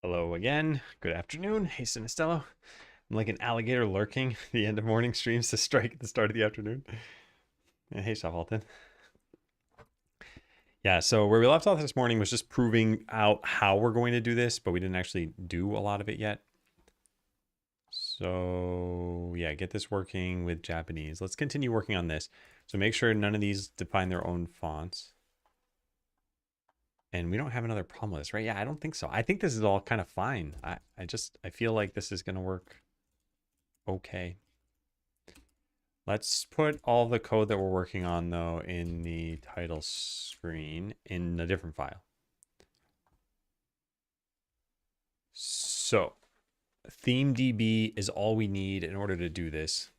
Hello again. Good afternoon. Hey, Sinistello. I'm like an alligator lurking the end of morning streams to strike at the start of the afternoon. And hey, Shuffleton. Yeah, so where we left off this morning was just proving out how we're going to do this, but we didn't actually do a lot of it yet. So yeah, get this working with Japanese. Let's continue working on this. So make sure none of these define their own fonts. And we don't have another problem with this, right? Yeah, I don't think so. I think this is all kind of fine. I feel like this is going to work okay. Let's put all the code that we're working on, though, in the title screen in a different file. So, ThemeDB is all we need in order to do this.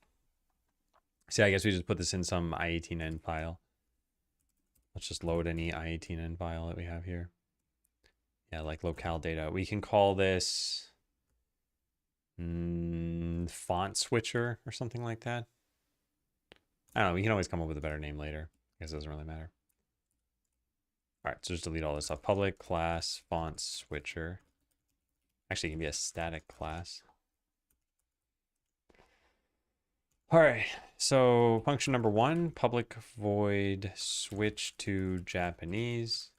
See, I guess we just put this in some i18n file. Let's just load any i18n file that we have here. Yeah, like locale data. We can call this font switcher or something like that. I don't know. We can always come up with a better name later. I guess it doesn't really matter. All right, so just delete all this stuff. Public class font switcher. Actually, it can be a static class. All right, so function number one, public void switch to Japanese.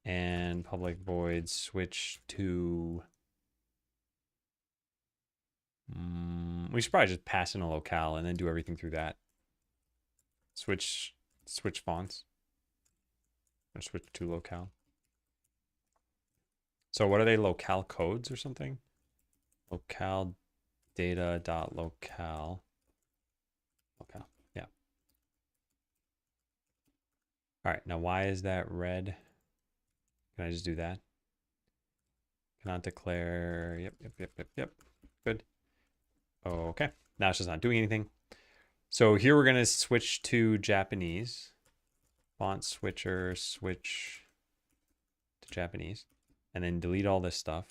And public void switch to... we should probably just pass in a locale and then do everything through that. Switch fonts. Or switch to locale. So what are they, locale codes or something? Locale data dot locale. Locale, yeah. All right, now why is that red? Can I just do that? Cannot declare, yep. Good. Okay, now it's just not doing anything. So here we're gonna switch to Japanese. Font switcher, switch to Japanese. And then delete all this stuff.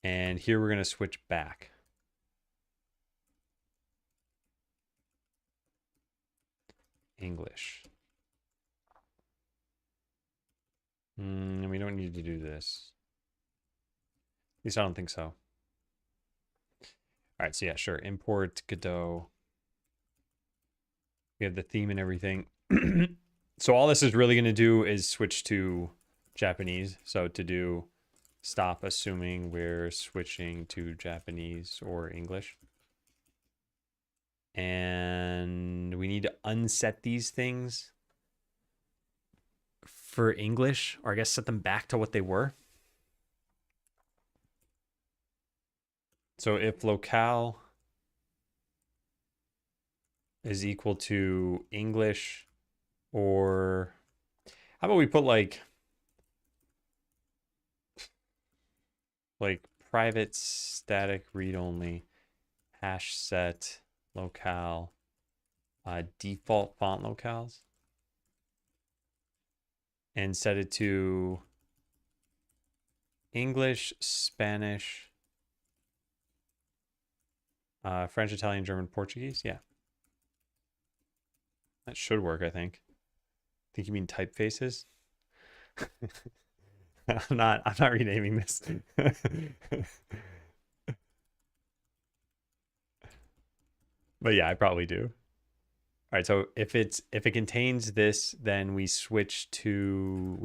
And here we're going to switch back. English. And we don't need to do this. At least I don't think so. All right, so yeah, sure. Import Godot. We have the theme and everything. So all this is really going to do is switch to Japanese. So to do stop assuming we're switching to Japanese or English. And we need to unset these things for English, or I guess set them back to what they were. So if locale is equal to English, or how about we put like private static read only hash set locale default font locales and set it to English, Spanish, French, Italian, German, Portuguese. Yeah. That should work, I think. Think you mean typefaces? I'm not renaming this. But yeah, I probably do. All right, so if it contains this, then we switch to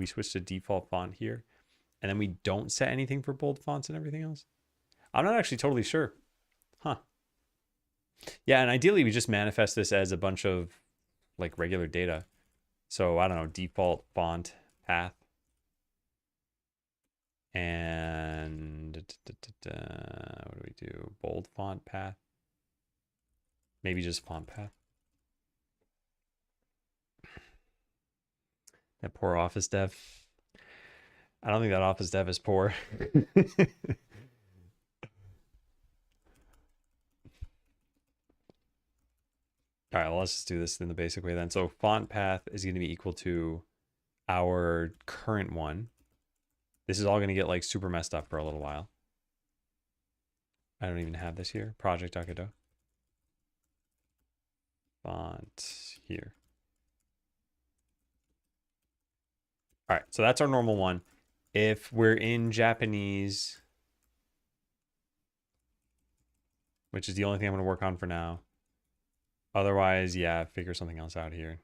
default font here. And then we don't set anything for bold fonts and everything else. I'm not actually totally sure. Huh. Yeah, and ideally we just manifest this as a bunch of like regular data. So I don't know, default font path. And what do we do? Bold font path. Maybe just font path. That poor office dev. I don't think that office dev is poor. All right, well, let's just do this in the basic way then. So font path is going to be equal to our current one. This is all going to get like super messed up for a little while. I don't even have this here. Project.godot. Font here. All right, so that's our normal one. If we're in Japanese, which is the only thing I'm going to work on for now. Otherwise, yeah, figure something else out here.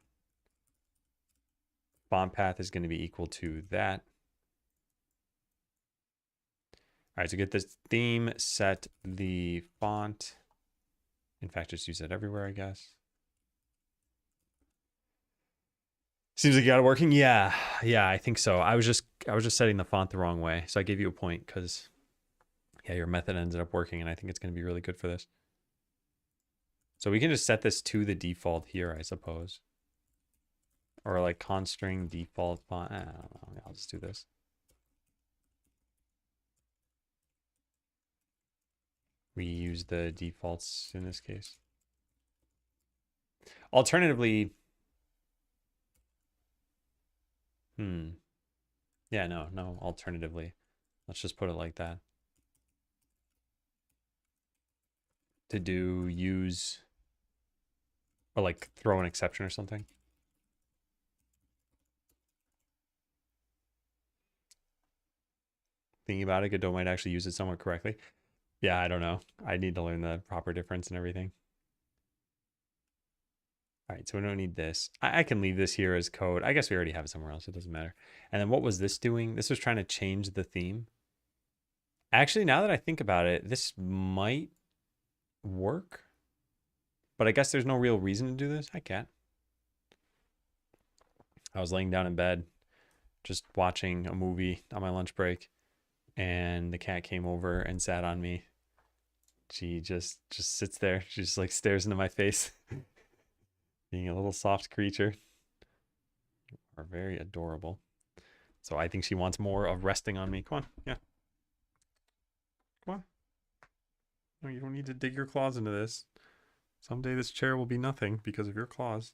Font path is going to be equal to that. All right, so get this theme, set the font. In fact, just use it everywhere, I guess. Seems like you got it working. Yeah, I think so. I was just setting the font the wrong way, so I gave you a point because, yeah, your method ended up working, and I think it's going to be really good for this. So we can just set this to the default here, I suppose, or like constring default font. I don't know. I'll just do this. We use the defaults in this case. Alternatively, yeah, no, alternatively. Let's just put it like that. To do use, or like throw an exception or something. Thinking about it, Godot might actually use it somewhat correctly. Yeah, I don't know. I need to learn the proper difference and everything. All right, so we don't need this. I can leave this here as code. I guess we already have it somewhere else. It doesn't matter. And then what was this doing? This was trying to change the theme. Actually, now that I think about it, this might work. But I guess there's no real reason to do this. Hi, cat. I was laying down in bed, just watching a movie on my lunch break, and the cat came over and sat on me. She just sits there. She just like stares into my face. Being a little soft creature. Are very adorable. So I think she wants more of resting on me. Come on, yeah. Come on. No, you don't need to dig your claws into this. Someday this chair will be nothing because of your claws.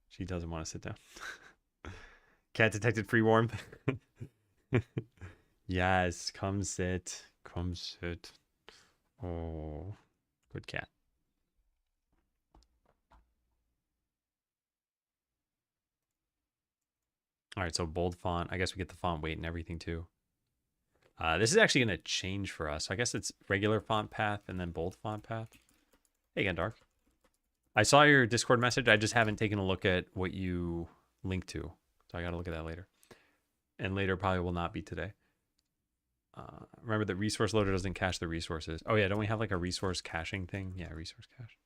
She doesn't want to sit down. Cat detected free warmth. Yes, come sit. Come sit. Oh, good cat. All right, so bold font. I guess we get the font weight and everything too. This is actually going to change for us. So I guess it's regular font path and then bold font path. Hey again, Dark. I saw your Discord message. I just haven't taken a look at what you linked to. So I got to look at that later. And later probably will not be today. Remember that resource loader doesn't cache the resources. Oh yeah, don't we have like a resource caching thing? Yeah, resource cache.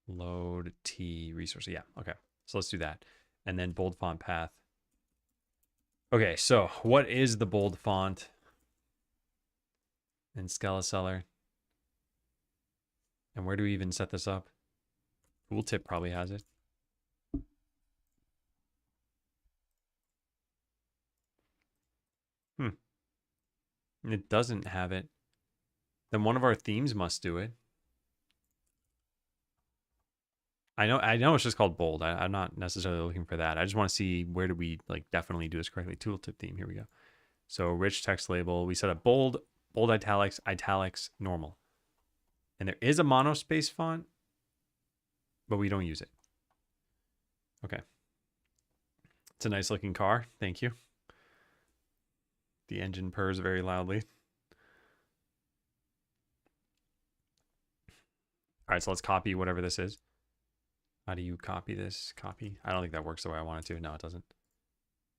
Load T resource. Yeah, okay. So let's do that. And then bold font path. Okay, so what is the bold font in Skeleseller? And where do we even set this up? Tooltip probably has it. It doesn't have it. Then one of our themes must do it. I know it's just called bold. I'm not necessarily looking for that. I just want to see where do we like definitely do this correctly. Tooltip theme. Here we go. So rich text label. We set up bold, italics, normal. And there is a monospace font, but we don't use it. Okay. It's a nice looking car. Thank you. The engine purrs very loudly. All right, so let's copy whatever this is. How do you copy this? Copy? I don't think that works the way I want it to. No, it doesn't.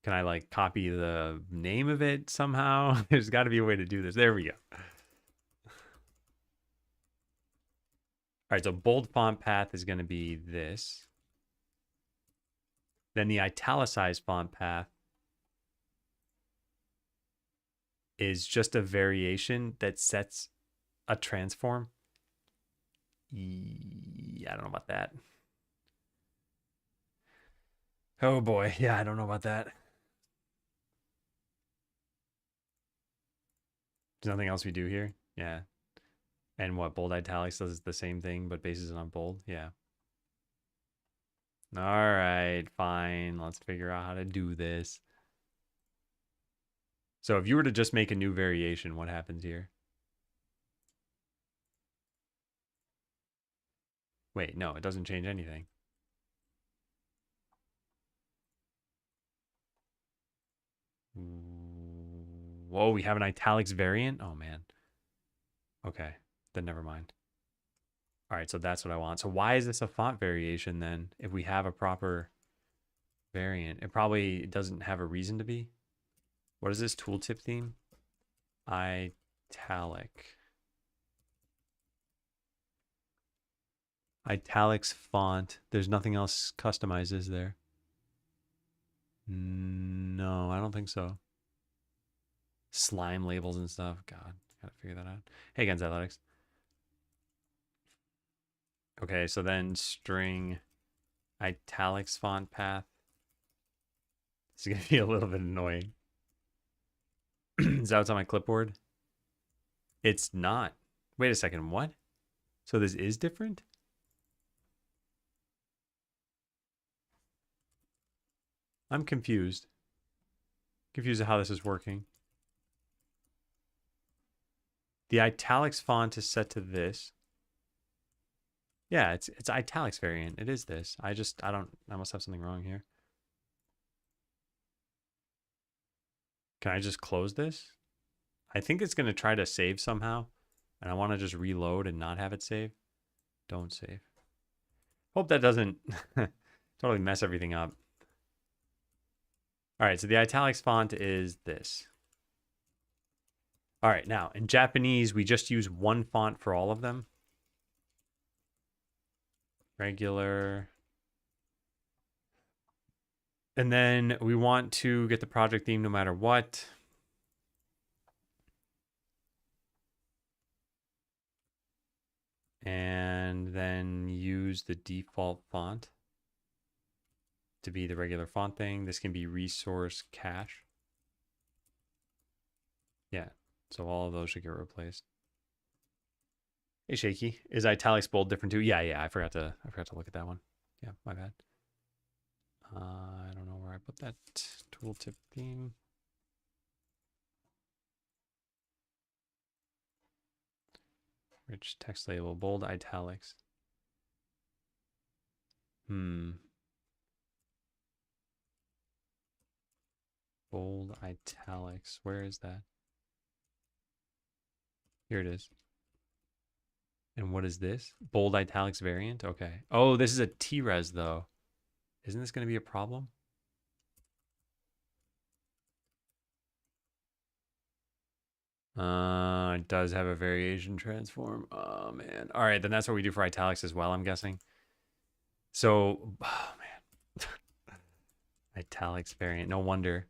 Can I like copy the name of it somehow? There's got to be a way to do this. There we go. All right, so bold font path is going to be this. Then the italicized font path is just a variation that sets a transform. Yeah, I don't know about that. Oh boy, yeah, I don't know about that. There's nothing else we do here. Yeah. And what bold italics does the same thing, but bases it on bold. Yeah. All right, fine. Let's figure out how to do this. So if you were to just make a new variation, what happens here? Wait, no, it doesn't change anything. Whoa, we have an italics variant? Oh, man. Okay, then never mind. All right, so that's what I want. So why is this a font variation then if we have a proper variant? It probably doesn't have a reason to be. What is this tooltip theme? Italic. Italics font. There's nothing else customized, is there? No, I don't think so. Slime labels and stuff. God, gotta figure that out. Hey, Gens Athletics. Okay, so then string italics font path. This is gonna be a little bit annoying. Is that what's on my clipboard? It's not. Wait a second, what? So this is different? I'm confused. Confused at how this is working. The italics font is set to this. Yeah, it's italics variant. It is this. I must have something wrong here. Can I just close this? I think it's going to try to save somehow. And I want to just reload and not have it save. Don't save. Hope that doesn't totally mess everything up. All right, so the italics font is this. All right, now in Japanese, we just use one font for all of them. Regular. And then we want to get the project theme no matter what. And then use the default font to be the regular font thing. This can be resource cache. Yeah, so all of those should get replaced. Hey, Shaky, is italics bold different too? Yeah, I forgot to look at that one. Yeah, my bad. I don't know where I put that tooltip theme. Rich text label, bold italics. Bold italics. Where is that? Here it is. And what is this? Bold italics variant? Okay. Oh, this is a T-res though. Isn't this going to be a problem? It does have a variation transform. Oh, man. All right, then that's what we do for italics as well, I'm guessing. So, oh, man. Italics variant. No wonder.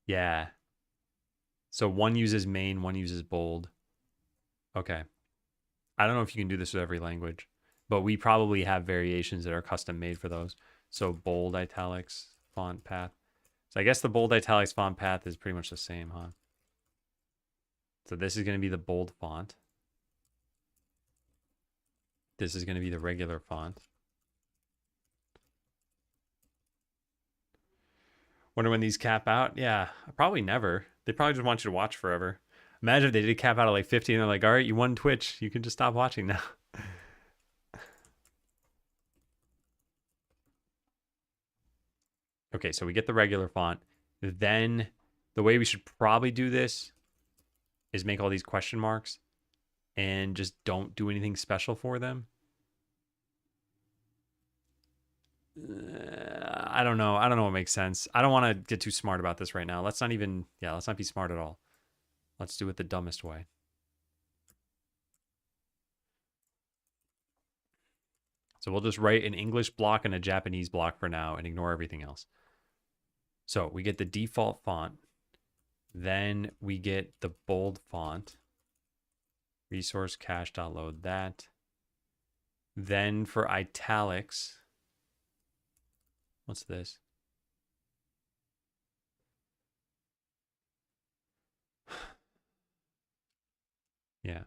Yeah. So one uses main, one uses bold. Okay. I don't know if you can do this with every language, but we probably have variations that are custom made for those. So bold italics font path. So I guess the bold italics font path is pretty much the same, huh? So this is going to be the bold font. This is going to be the regular font. Wonder when these cap out? Yeah, probably never. They probably just want you to watch forever. Imagine if they did cap out at like 50 and they're like, all right, you won Twitch. You can just stop watching now. Okay, so we get the regular font. Then the way we should probably do this is make all these question marks and just don't do anything special for them. I don't know. I don't know what makes sense. I don't want to get too smart about this right now. Let's not be smart at all. Let's do it the dumbest way. So we'll just write an English block and a Japanese block for now and ignore everything else. So we get the default font. Then we get the bold font. Resource cache.load that. Then for italics, what's this? Yeah.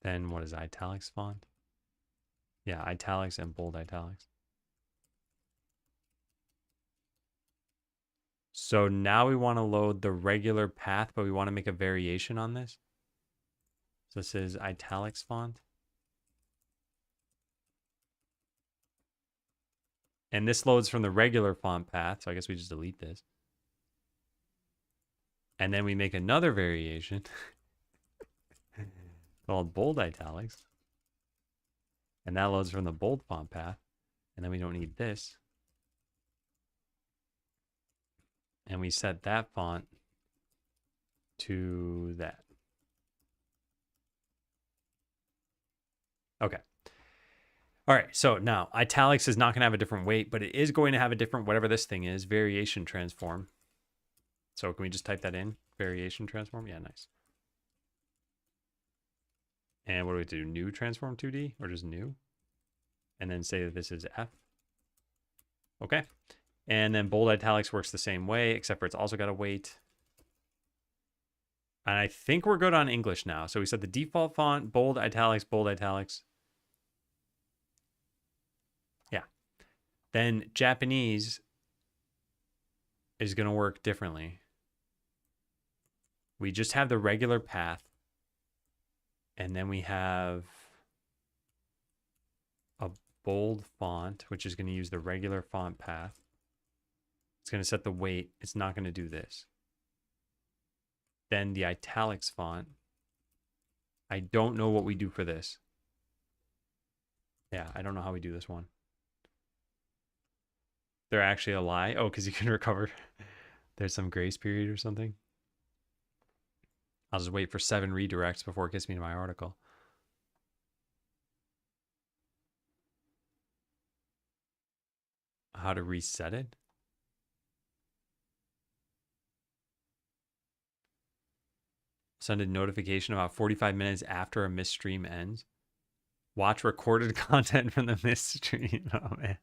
Then what is italics font? Yeah, italics and bold italics. So now we want to load the regular path, but we want to make a variation on this. So this is italics font. And this loads from the regular font path. So I guess we just delete this. And then we make another variation called bold italics. And that loads from the bold font path. And then we don't need this. And we set that font to that. Okay. All right. So now italics is not going to have a different weight, but it is going to have a different, whatever this thing is, variation transform. So can we just type that in? Variation transform? Yeah, nice. And what do we do? New transform 2D or just new? And then say that this is F. Okay. And then bold italics works the same way, except for it's also got a weight. And I think we're good on English now. So we set the default font, bold italics, bold italics. Yeah. Then Japanese is going to work differently. We just have the regular path. And then we have a bold font, which is going to use the regular font path. It's going to set the weight. It's not going to do this. Then the italics font. I don't know what we do for this. Yeah, I don't know how we do this one. They're actually a lie. Oh, because you can recover. There's some grace period or something. I'll just wait for 7 redirects before it gets me to my article. How to reset it? Send a notification about 45 minutes after a missed stream ends. Watch recorded content from the missed stream. Oh, man.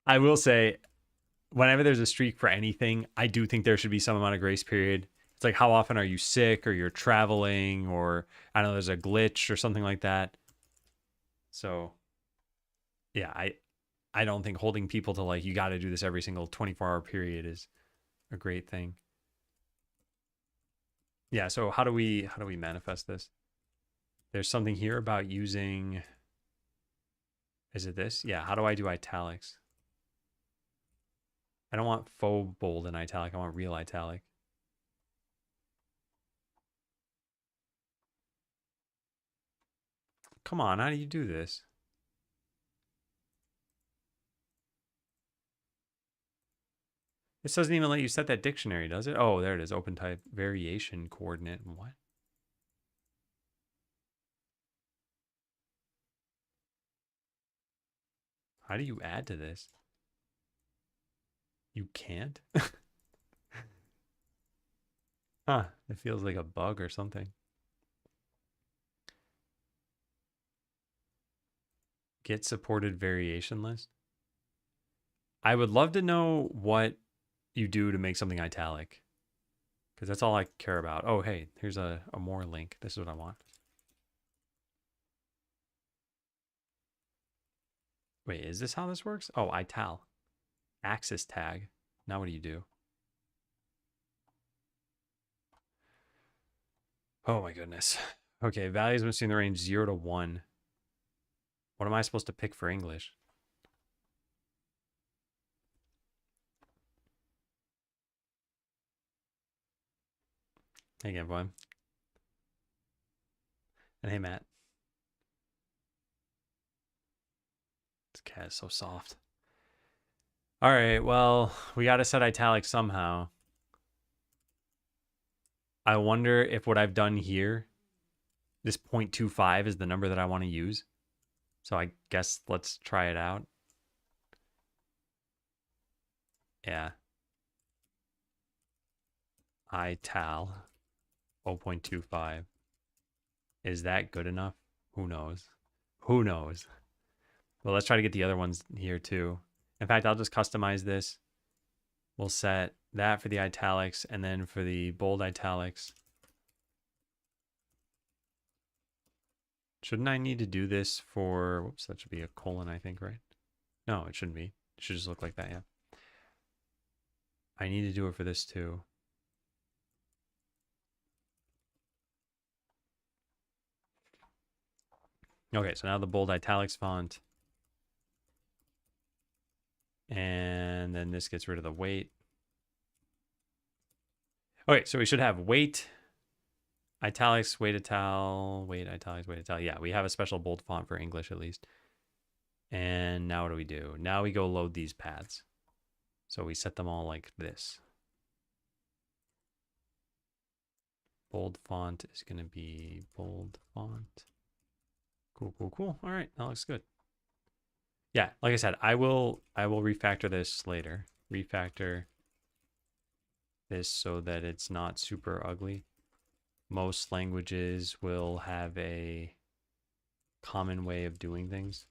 I will say, whenever there's a streak for anything, I do think there should be some amount of grace period. It's like, how often are you sick or you're traveling or I don't know, there's a glitch or something like that. So, yeah, I don't think holding people to like, you got to do this every single 24-hour period is a great thing. Yeah, so how do we manifest this? There's something here about using, is it this? Yeah, how do I do italics? I don't want faux bold and italic. I want real italic. Come on, how do you do this? This doesn't even let you set that dictionary, does it? Oh, there it is. Open type variation coordinate. What? How do you add to this? You can't? Huh. It feels like a bug or something. Get supported variation list. I would love to know what you do to make something italic, because that's all I care about. Oh, hey, here's a more link. This is what I want. Wait, is this how this works? Oh, ital. Axis tag. Now what do you do? Oh my goodness. Okay, values must be in the range 0 to 1. What am I supposed to pick for English? Hey again, boy. And hey, Matt. This cat is so soft. All right, well, we got to set italics somehow. I wonder if what I've done here, this 0.25 is the number that I want to use. So I guess let's try it out. Yeah. Ital 0.25. Is that good enough? Who knows? Who knows? Well, let's try to get the other ones here too. In fact, I'll just customize this. We'll set that for the italics and then for the bold italics. Shouldn't I need to do this for, whoops, that should be a colon, I think, right? No, it shouldn't be. It should just look like that, yeah. I need to do it for this too. Okay, so now the bold italics font. And then this gets rid of the weight. Okay, so we should have weight, italics, weight italics, weight italics. Yeah, we have a special bold font for English at least. And now what do? Now we go load these paths. So we set them all like this. Bold font is going to be bold font. Cool, cool, cool. All right, that looks good. Yeah, like I said, I will refactor this later. Refactor this so that it's not super ugly. Most languages will have a common way of doing things.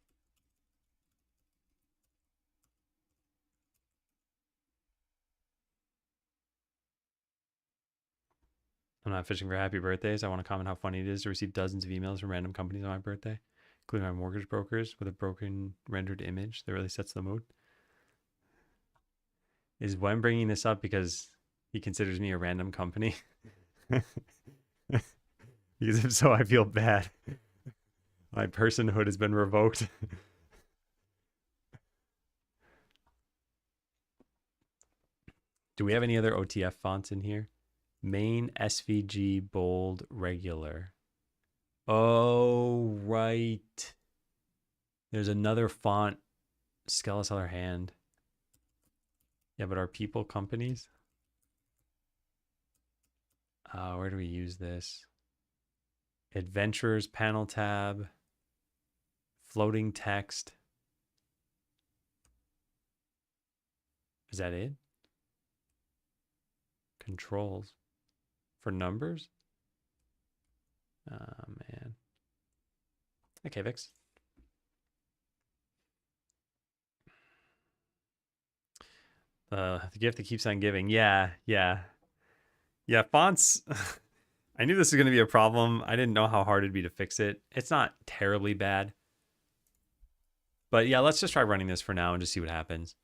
I'm not fishing for happy birthdays. I want to comment how funny it is to receive dozens of emails from random companies on my birthday, including my mortgage brokers with a broken rendered image that really sets the mood. Is Wen bringing this up because he considers me a random company? Because if so, I feel bad. My personhood has been revoked. Do we have any other OTF fonts in here? Main, SVG, bold, regular. Oh, right. There's another font, Skeleseller hand. Yeah, but are people companies? Where do we use this? Adventurers panel tab. Floating text. Is that it? Controls. For numbers? Oh, man. Okay, Vix. The gift that keeps on giving. Yeah. Yeah, fonts. I knew this was going to be a problem. I didn't know how hard it'd be to fix it. It's not terribly bad. But yeah, let's just try running this for now and just see what happens.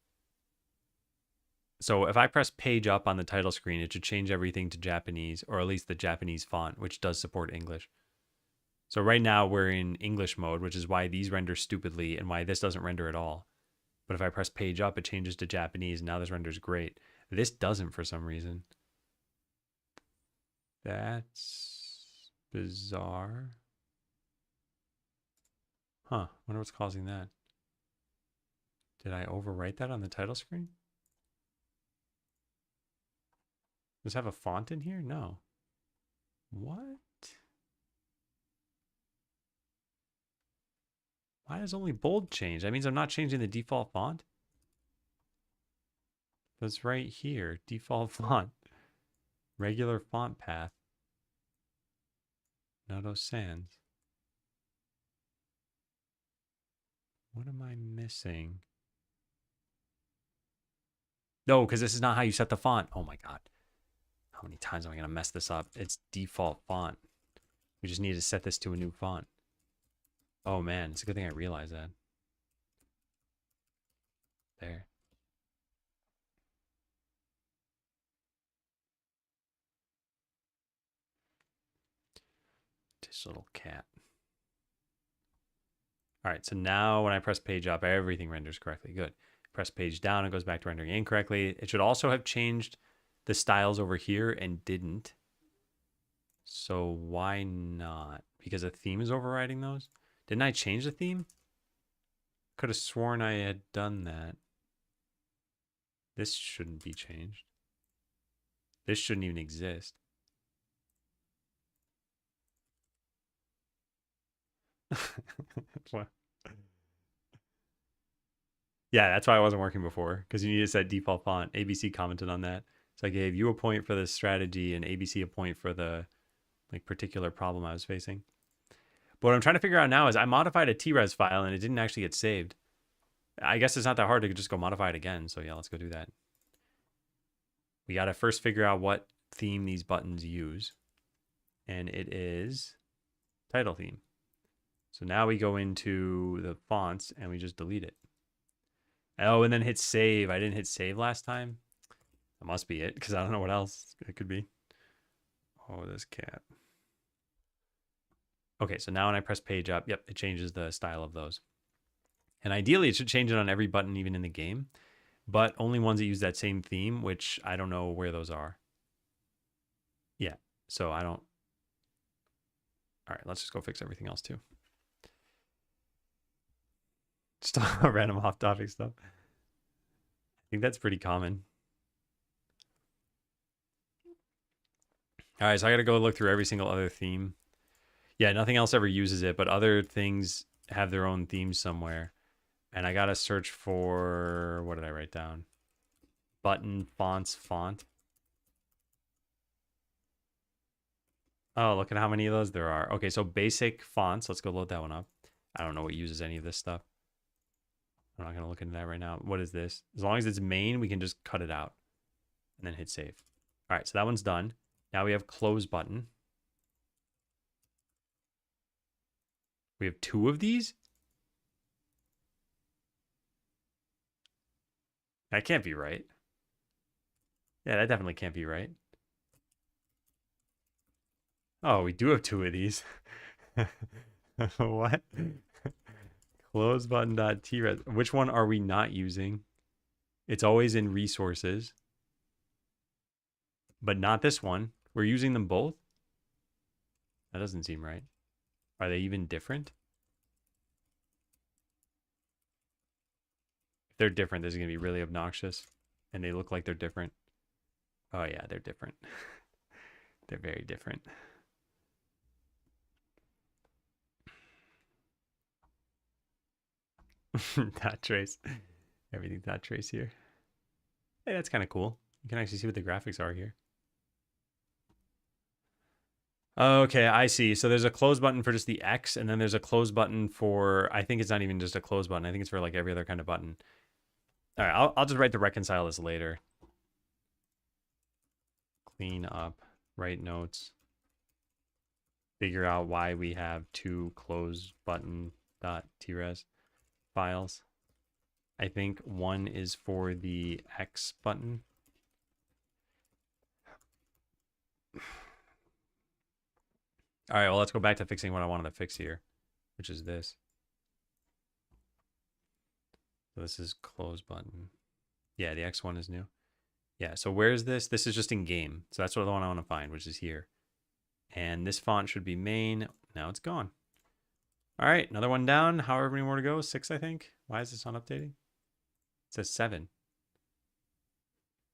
So if I press page up on the title screen, it should change everything to Japanese, or at least the Japanese font, which does support English. So right now we're in English mode, which is why these render stupidly and why this doesn't render at all. But if I press page up, it changes to Japanese, and now this renders great. This doesn't for some reason. That's bizarre. Huh, wonder what's causing that. Did I overwrite that on the title screen? Does it have a font in here? No. What? Why does only bold change? That means I'm not changing the default font. That's right here. Default font. Regular font path. Noto Sans. What am I missing? No, because this is not how you set the font. Oh my God. How many times am I going to mess this up? It's default font. We just need to set this to a new font. Oh man, it's a good thing I realized that. There. This little cat. All right, so now when I press page up, everything renders correctly. Good. Press page down, it goes back to rendering incorrectly. It should also have changed the styles over here and didn't. So why not? Because a theme is overriding those? Didn't I change the theme? Could have sworn I had done that. This shouldn't be changed. This shouldn't even exist. What? Yeah, that's why I wasn't working before, because you need to set default font. ABC commented on that. So I gave you a point for the strategy and ABC a point for the particular problem I was facing. But what I'm trying to figure out now is I modified a TRES file and it didn't actually get saved. I guess it's not that hard to just go modify it again. So yeah, let's go do that. We got to first figure out what theme these buttons use. And it is title theme. So now we go into the fonts and we just delete it. Oh, and then hit save. I didn't hit save last time. That must be it, because I don't know what else it could be. Oh, this cat. Okay, so now when I press page up, yep, it changes the style of those. And ideally, it should change it on every button, even in the game, but only ones that use that same theme, which I don't know where those are. Yeah, so I don't. All right, let's just go fix everything else too. Just random off-topic stuff. I think that's pretty common. All right, so I got to go look through every single other theme. Yeah, nothing else ever uses it, but other things have their own themes somewhere. And I got to search for, what did I write down? Button, fonts, font. Oh, look at how many of those there are. Okay, so basic fonts. Let's go load that one up. I don't know what uses any of this stuff. I'm not going to look into that right now. What is this? As long as it's main, we can just cut it out and then hit save. All right, so that one's done. Now we have close button. We have 2 of these? That can't be right. Yeah, that definitely can't be right. Oh, we do have 2 of these. What? Close button.tres. Which one are we not using? It's always in resources. But not this one. We're using them both? That doesn't seem right. Are they even different? If they're different, this is going to be really obnoxious. And they look like they're different. Oh yeah, they're different. They're very different. Dot trace. Everything dot trace here. Hey, that's kind of cool. You can actually see what the graphics are here. Okay, I see. So there's a close button for just the X, and then there's a close button for, I think it's not even just a close button. I think it's for like every other kind of button. All right, I'll just write to reconcile this later. Clean up, write notes. Figure out why we have 2 close button.tres files. I think one is for the X button. All right, well, let's go back to fixing what I wanted to fix here, which is this. So this is close button. Yeah, the X one is new. Yeah, so where's this? This is just in game. So that's what the one I want to find, which is here. And this font should be main. Now it's gone. All right, another one down. However many more to go? 6, I think. Why is this not updating? It says 7.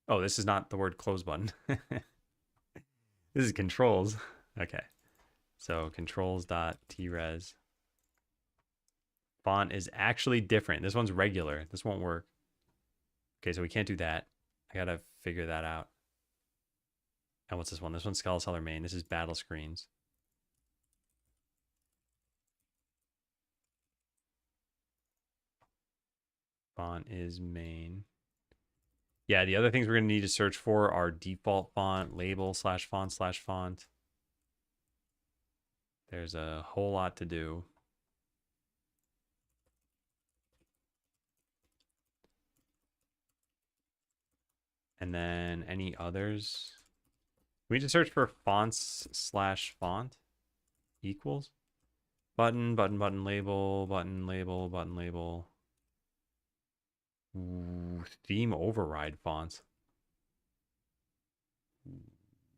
Oh, this is not the word close button. This is controls. Okay. So controls.tres. Font is actually different. This one's regular. This won't work. Okay, so we can't do that. I gotta figure that out. And what's this one? This one's Skeleseller main. This is battle screens. Font is main. Yeah, the other things we're going to need to search for are default font, label /font/font. There's a whole lot to do. And then any others? We need to search for fonts/font equals. Button, button, button, label, button, label, button, label. Ooh, theme override fonts.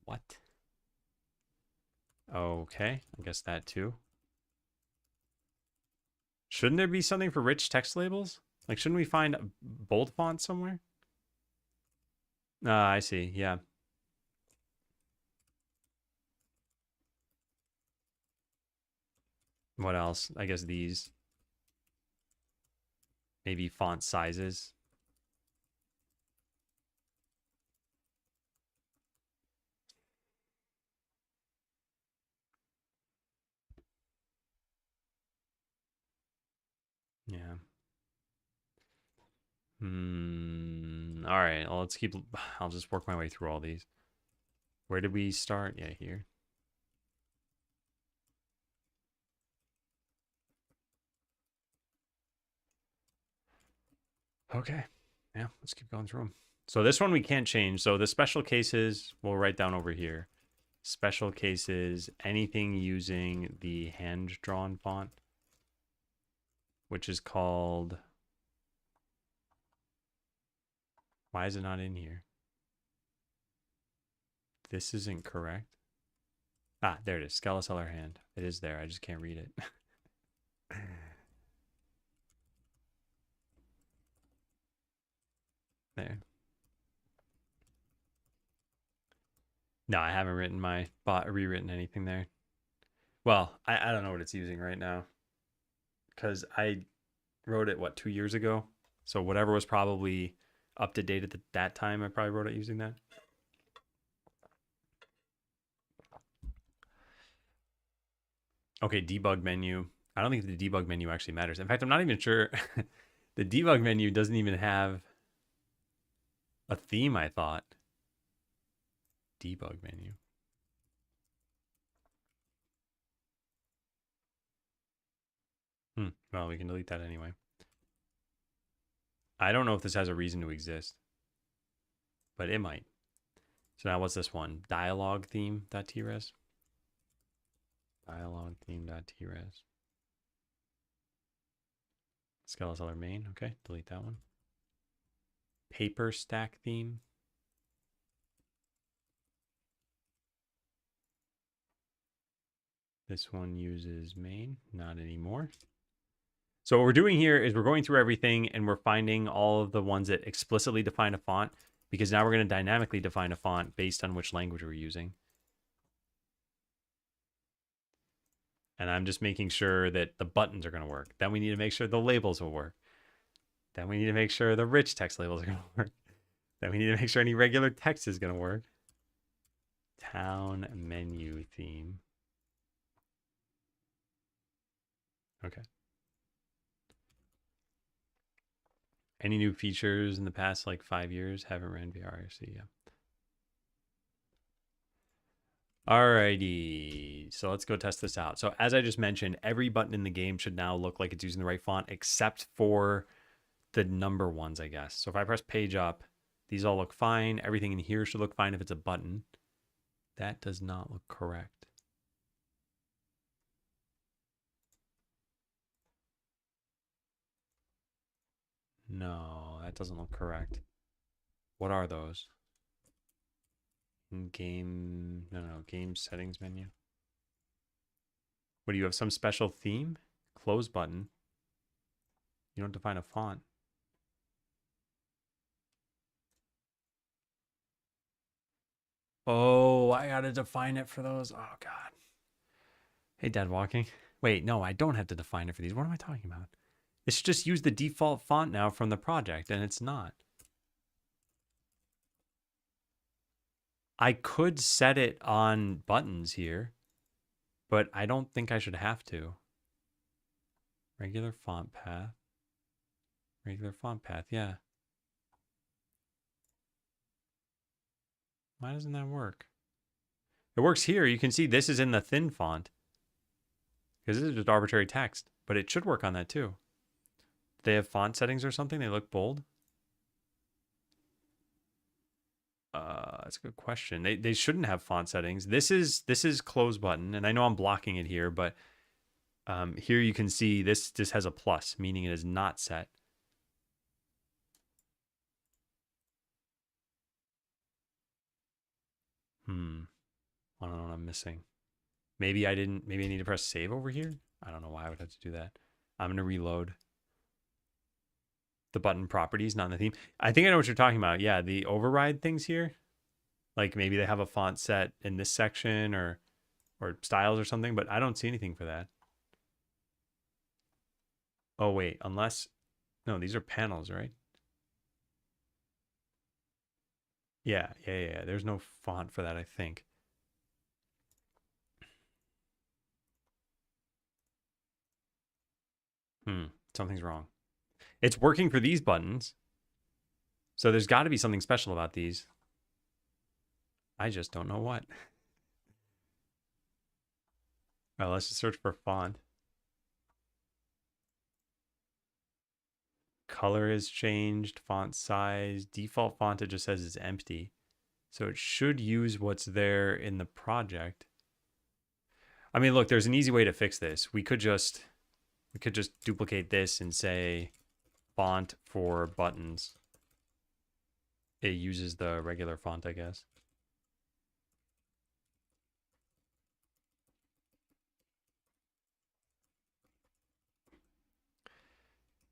What? Okay, I guess that too. Shouldn't there be something for rich text labels? Like, shouldn't we find bold font somewhere? I see, yeah. What else? I guess these. Maybe font sizes. Yeah. All right. Well, let's keep. I'll just work my way through all these. Where did we start? Yeah, here. Okay. Yeah, let's keep going through them. So this one we can't change. So the special cases we'll write down over here. special cases, anything using the hand-drawn font, which is called... Why is it not in here? This isn't correct. Ah, there it is. Skeleseller hand. It is there. I just can't read it. There. No, I haven't rewritten anything there. Well, I don't know what it's using right now. Because I wrote it, what, 2 years ago? So whatever was probably up to date at that time, I probably wrote it using that. Okay, debug menu. I don't think the debug menu actually matters. In fact, I'm not even sure. The debug menu doesn't even have a theme, I thought. Debug menu. Well, we can delete that anyway. I don't know if this has a reason to exist, but it might. So now what's this one? Dialogue theme.tres. Dialogue theme.tres. Skeleseller main. Okay, delete that one. Paper stack theme. This one uses main, not anymore. So what we're doing here is we're going through everything and we're finding all of the ones that explicitly define a font, because now we're going to dynamically define a font based on which language we're using. And I'm just making sure that the buttons are going to work. Then we need to make sure the labels will work. Then we need to make sure the rich text labels are going to work. Then we need to make sure any regular text is going to work. Town menu theme. Okay. Any new features in the past like 5 years? Haven't ran VRC yet. Alrighty, so let's go test this out. So as I just mentioned, every button in the game should now look like it's using the right font, except for the number ones, I guess. So if I press page up, these all look fine. Everything in here should look fine if it's a button. That does not look correct. No, that doesn't look correct. What are those? Game, no, game settings menu. What do you have? Some special theme? Close button. You don't define a font. Oh, I gotta define it for those. Oh God. Hey, Dad walking. Wait, no, I don't have to define it for these. What am I talking about? It should just use the default font now from the project, and it's not. I could set it on buttons here, but I don't think I should have to. Regular font path. Regular font path, yeah. Why doesn't that work? It works here. You can see this is in the thin font, because this is just arbitrary text, but it should work on that too. Do they have font settings or something? They look bold. That's a good question. They shouldn't have font settings. This is close button, and I know I'm blocking it here, but here you can see this just has a plus, meaning it is not set. I don't know what I'm missing. Maybe I need to press save over here. I don't know why I would have to do that. I'm gonna reload. The button properties, not in the theme. I think I know what you're talking about. Yeah, the override things here. Like maybe they have a font set in this section or styles or something, but I don't see anything for that. Oh wait, unless no, these are panels, right? Yeah. There's no font for that, I think. Something's wrong. It's working for these buttons. So there's got to be something special about these. I just don't know what. Well, let's just search for font. Color has changed, font size. Default font, it just says it's empty. So it should use what's there in the project. I mean, look, there's an easy way to fix this. We could just duplicate this and say font for buttons. It uses the regular font, I guess.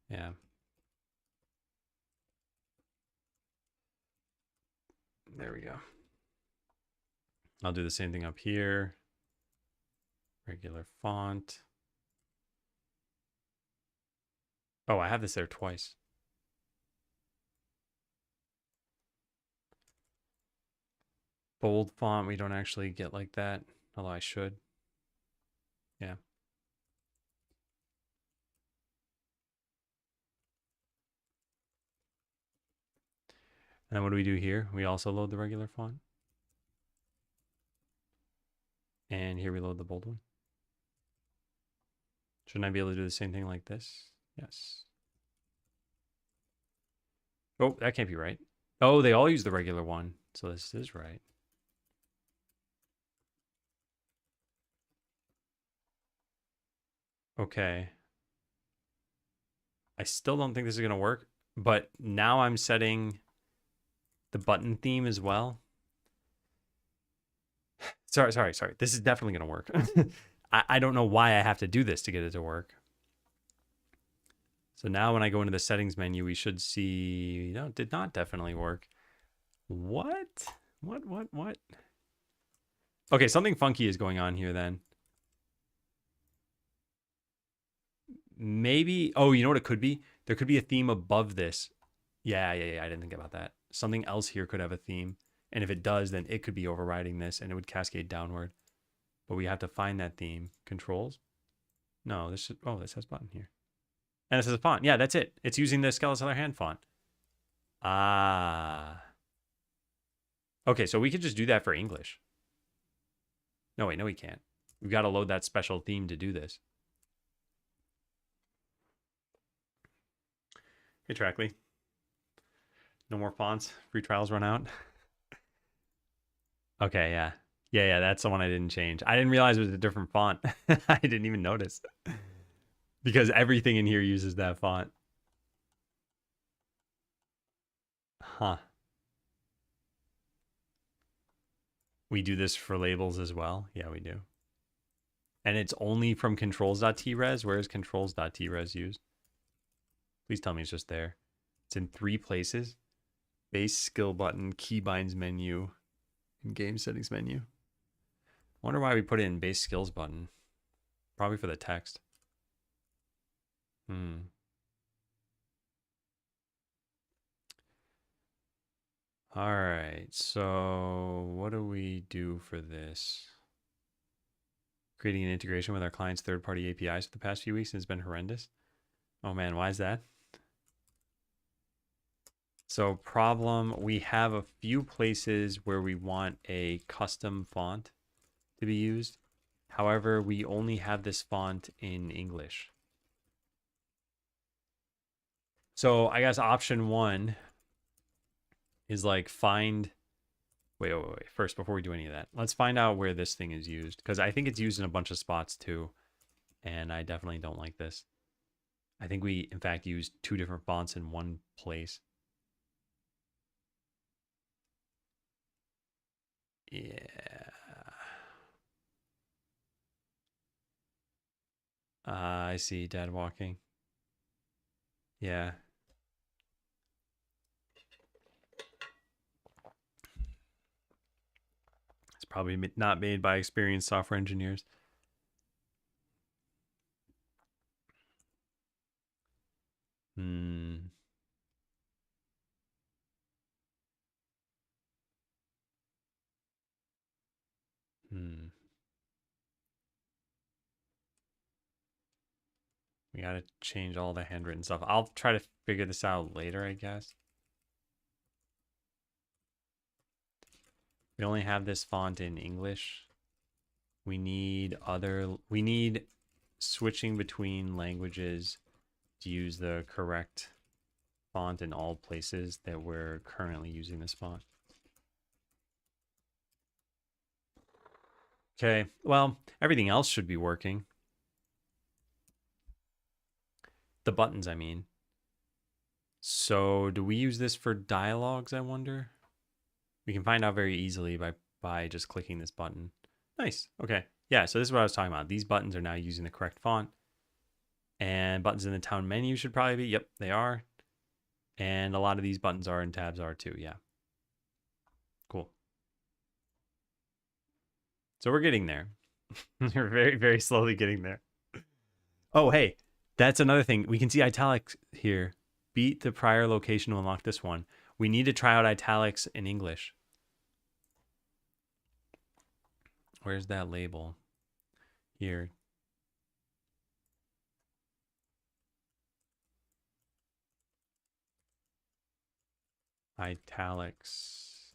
Yeah. There we go. I'll do the same thing up here. Regular font. Oh, I have this there twice. Bold font, we don't actually get like that, although I should. Yeah. And then what do we do here? We also load the regular font. And here we load the bold one. Shouldn't I be able to do the same thing like this? Yes. Oh, that can't be right. Oh, they all use the regular one. So this is right. Okay. I still don't think this is going to work, but now I'm setting the button theme as well. Sorry. This is definitely going to work. I don't know why I have to do this to get it to work. So now when I go into the settings menu, we should see, no, it did not definitely work. What? What? Okay, something funky is going on here then. Maybe, oh, you know what it could be? There could be a theme above this. Yeah, I didn't think about that. Something else here could have a theme. And if it does, then it could be overriding this and it would cascade downward. But we have to find that theme. Controls? No, this is, oh, this has button here. And this is a font. Yeah, that's it. It's using the Skeleton Hand font. Ah. Okay, so we could just do that for English. No, wait, no, we can't. We've got to load that special theme to do this. Hey, Trackley. No more fonts. Free trials run out. Okay, yeah. Yeah, that's the one I didn't change. I didn't realize it was a different font. I didn't even notice. Because everything in here uses that font. Huh. We do this for labels as well? Yeah, we do. And it's only from controls.tres? Where is controls.tres used? Please tell me it's just there. It's in 3 places. Base skill button, keybinds menu, and game settings menu. Wonder why we put it in base skills button. Probably for the text. All right, so what do we do for this? Creating an integration with our client's third-party APIs for the past few weeks has been horrendous. Oh man, why is that? So problem, we have a few places where we want a custom font to be used. However, we only have this font in English. So I guess option 1 is like find, wait. First, before we do any of that, let's find out where this thing is used. Because I think it's used in a bunch of spots too. And I definitely don't like this. I think we, in fact, used 2 different fonts in one place. Yeah. I see Dad walking. Yeah. It's probably not made by experienced software engineers. We got to change all the handwritten stuff. I'll try to figure this out later, I guess. We only have this font in English. We need switching between languages to use the correct font in all places that we're currently using this font. Okay, well, everything else should be working. The buttons, I mean. So do we use this for dialogues, I wonder? We can find out very easily by just clicking this button. Nice. Okay. Yeah, so this is what I was talking about. These buttons are now using the correct font. And buttons in the town menu should probably be. Yep, they are. And a lot of these buttons are and tabs are too. Yeah. Cool. So we're getting there. We're very, very slowly getting there. Oh, hey, that's another thing. We can see italics here. Beat the prior location to unlock this one. We need to try out italics in English. Where's that label? Here. Italics.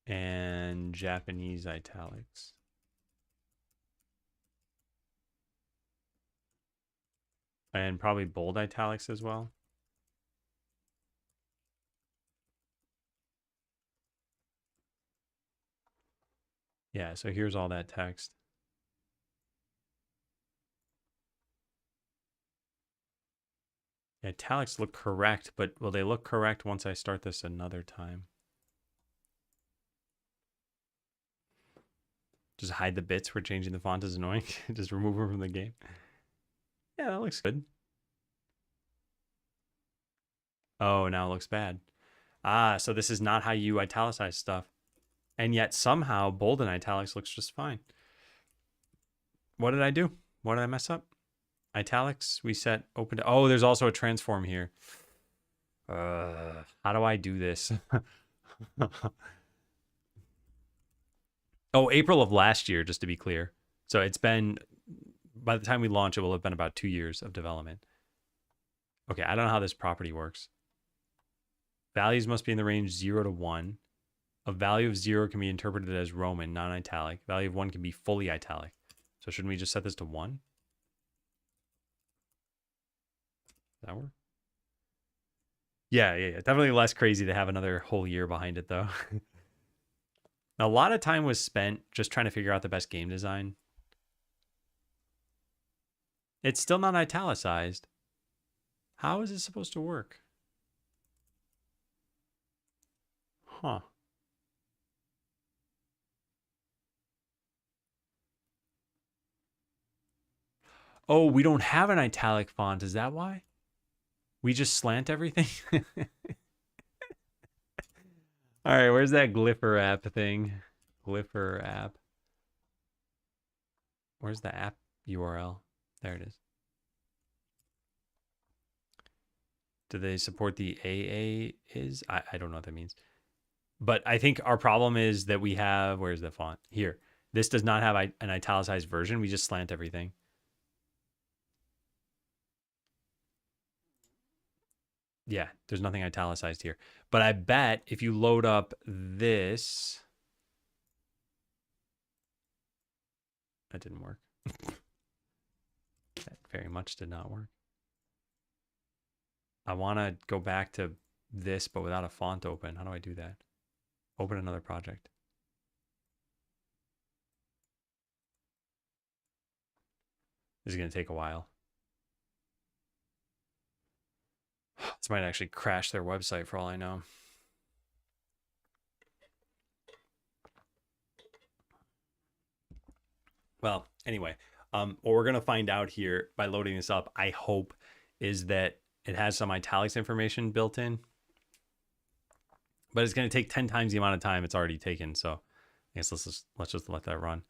And Japanese italics. And probably bold italics as well. Yeah, so here's all that text. Italics look correct, but will they look correct once I start this another time? Just hide the bits where changing the font is annoying. Just remove them from the game. Yeah, that looks good. Oh, now it looks bad. Ah, so this is not how you italicize stuff. And yet somehow bold and italics looks just fine. What did I do? What did I mess up? Italics, we set open to... Oh, there's also a transform here. How do I do this? Oh, April of last year, just to be clear. So it's been... By the time we launch, it will have been about 2 years of development. Okay, I don't know how this property works. Values must be in the range 0 to 1. A value of 0 can be interpreted as Roman, non-italic. Value of 1 can be fully italic. So shouldn't we just set this to 1? Does that work? Yeah. Definitely less crazy to have another whole year behind it, though. A lot of time was spent just trying to figure out the best game design. It's still not italicized. How is it supposed to work? Huh. Oh, we don't have an italic font. Is that why? We just slant everything? All right, where's that Glypher app thing? Glypher app. Where's the app URL? There it is. Do they support the AA is? I don't know what that means. But I think our problem is that we have, where's the font? Here. This does not have an italicized version. We just slant everything. Yeah, there's nothing italicized here. But I bet if you load up this, that didn't work. That very much did not work. I want to go back to this, but without a font open. How do I do that? Open another project. This is going to take a while. This might actually crash their website for all I know. Well, anyway, what we're going to find out here by loading this up, I hope, is that it has some italics information built in. But it's going to take 10 times the amount of time it's already taken. So I guess let's just let that run.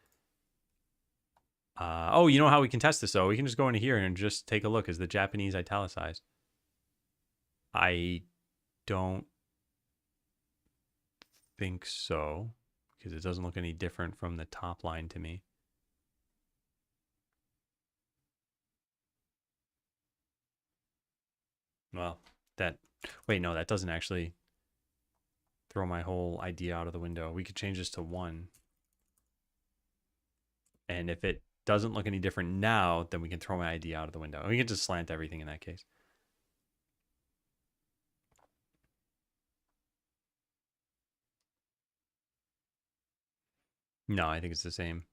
Oh, you know how we can test this, though? We can just go into here and just take a look. Is the Japanese italicized? I don't think so, because it doesn't look any different from the top line to me. Well, wait, no, that doesn't actually throw my whole idea out of the window. We could change this to 1. And if it doesn't look any different now, then we can throw my idea out of the window. And we can just slant everything in that case. No, I think it's the same.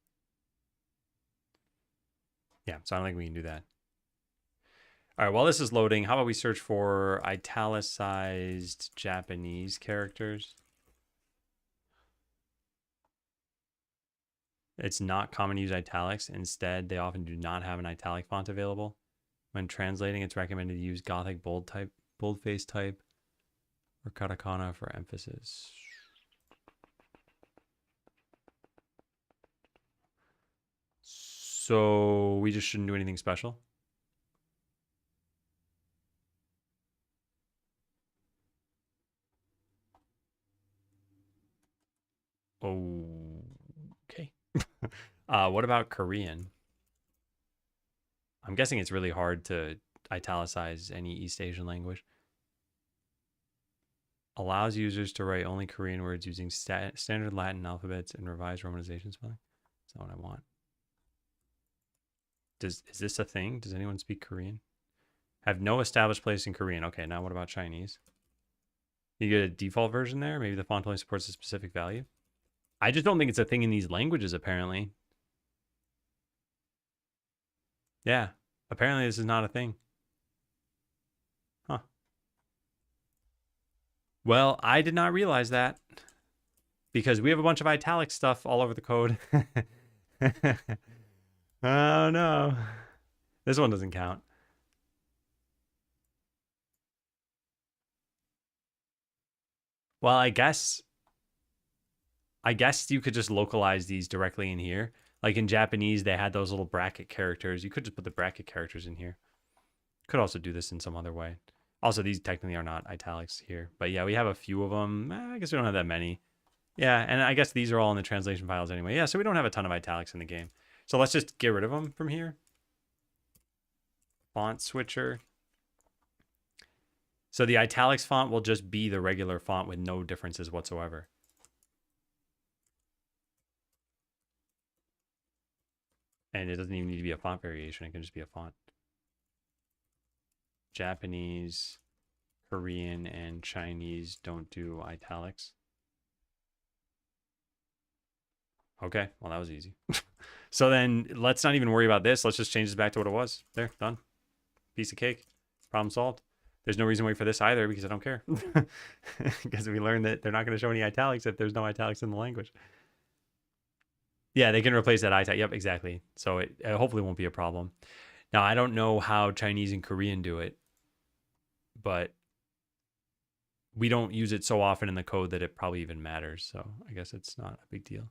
Yeah, so I don't think we can do that. All right, while this is loading, how about we search for italicized Japanese characters? It's not common to use italics. Instead, they often do not have an italic font available. When translating, it's recommended to use Gothic boldface type, or katakana for emphasis. So we just shouldn't do anything special? Okay. What about Korean? I'm guessing it's really hard to italicize any East Asian language. Allows users to write only Korean words using standard Latin alphabets and revised romanization spelling. That's not what I want. Is this a thing? Does anyone speak Korean? Have no established place in Korean. Okay, now what about Chinese? You get a default version there? Maybe the font only supports a specific value? I just don't think it's a thing in these languages, apparently. Yeah, apparently this is not a thing. Huh. Well, I did not realize that because we have a bunch of italic stuff all over the code. Oh no. This one doesn't count. Well, I guess you could just localize these directly in here. Like in Japanese, they had those little bracket characters. You could just put the bracket characters in here. Could also do this in some other way. Also, these technically are not italics here. But yeah, we have a few of them. I guess we don't have that many. Yeah, and I guess these are all in the translation files anyway. Yeah, so we don't have a ton of italics in the game. So let's just get rid of them from here. Font switcher. So the italics font will just be the regular font with no differences whatsoever. And it doesn't even need to be a font variation. It can just be a font. Japanese, Korean, and Chinese don't do italics. Okay, well, that was easy. So then let's not even worry about this. Let's just change this back to what it was. There, done. Piece of cake. Problem solved. There's no reason to wait for this either because I don't care. Because we learned that they're not going to show any italics if there's no italics in the language. Yeah, they can replace that italic. Yep, exactly. So it hopefully won't be a problem. Now, I don't know how Chinese and Korean do it, but we don't use it so often in the code that it probably even matters. So I guess it's not a big deal.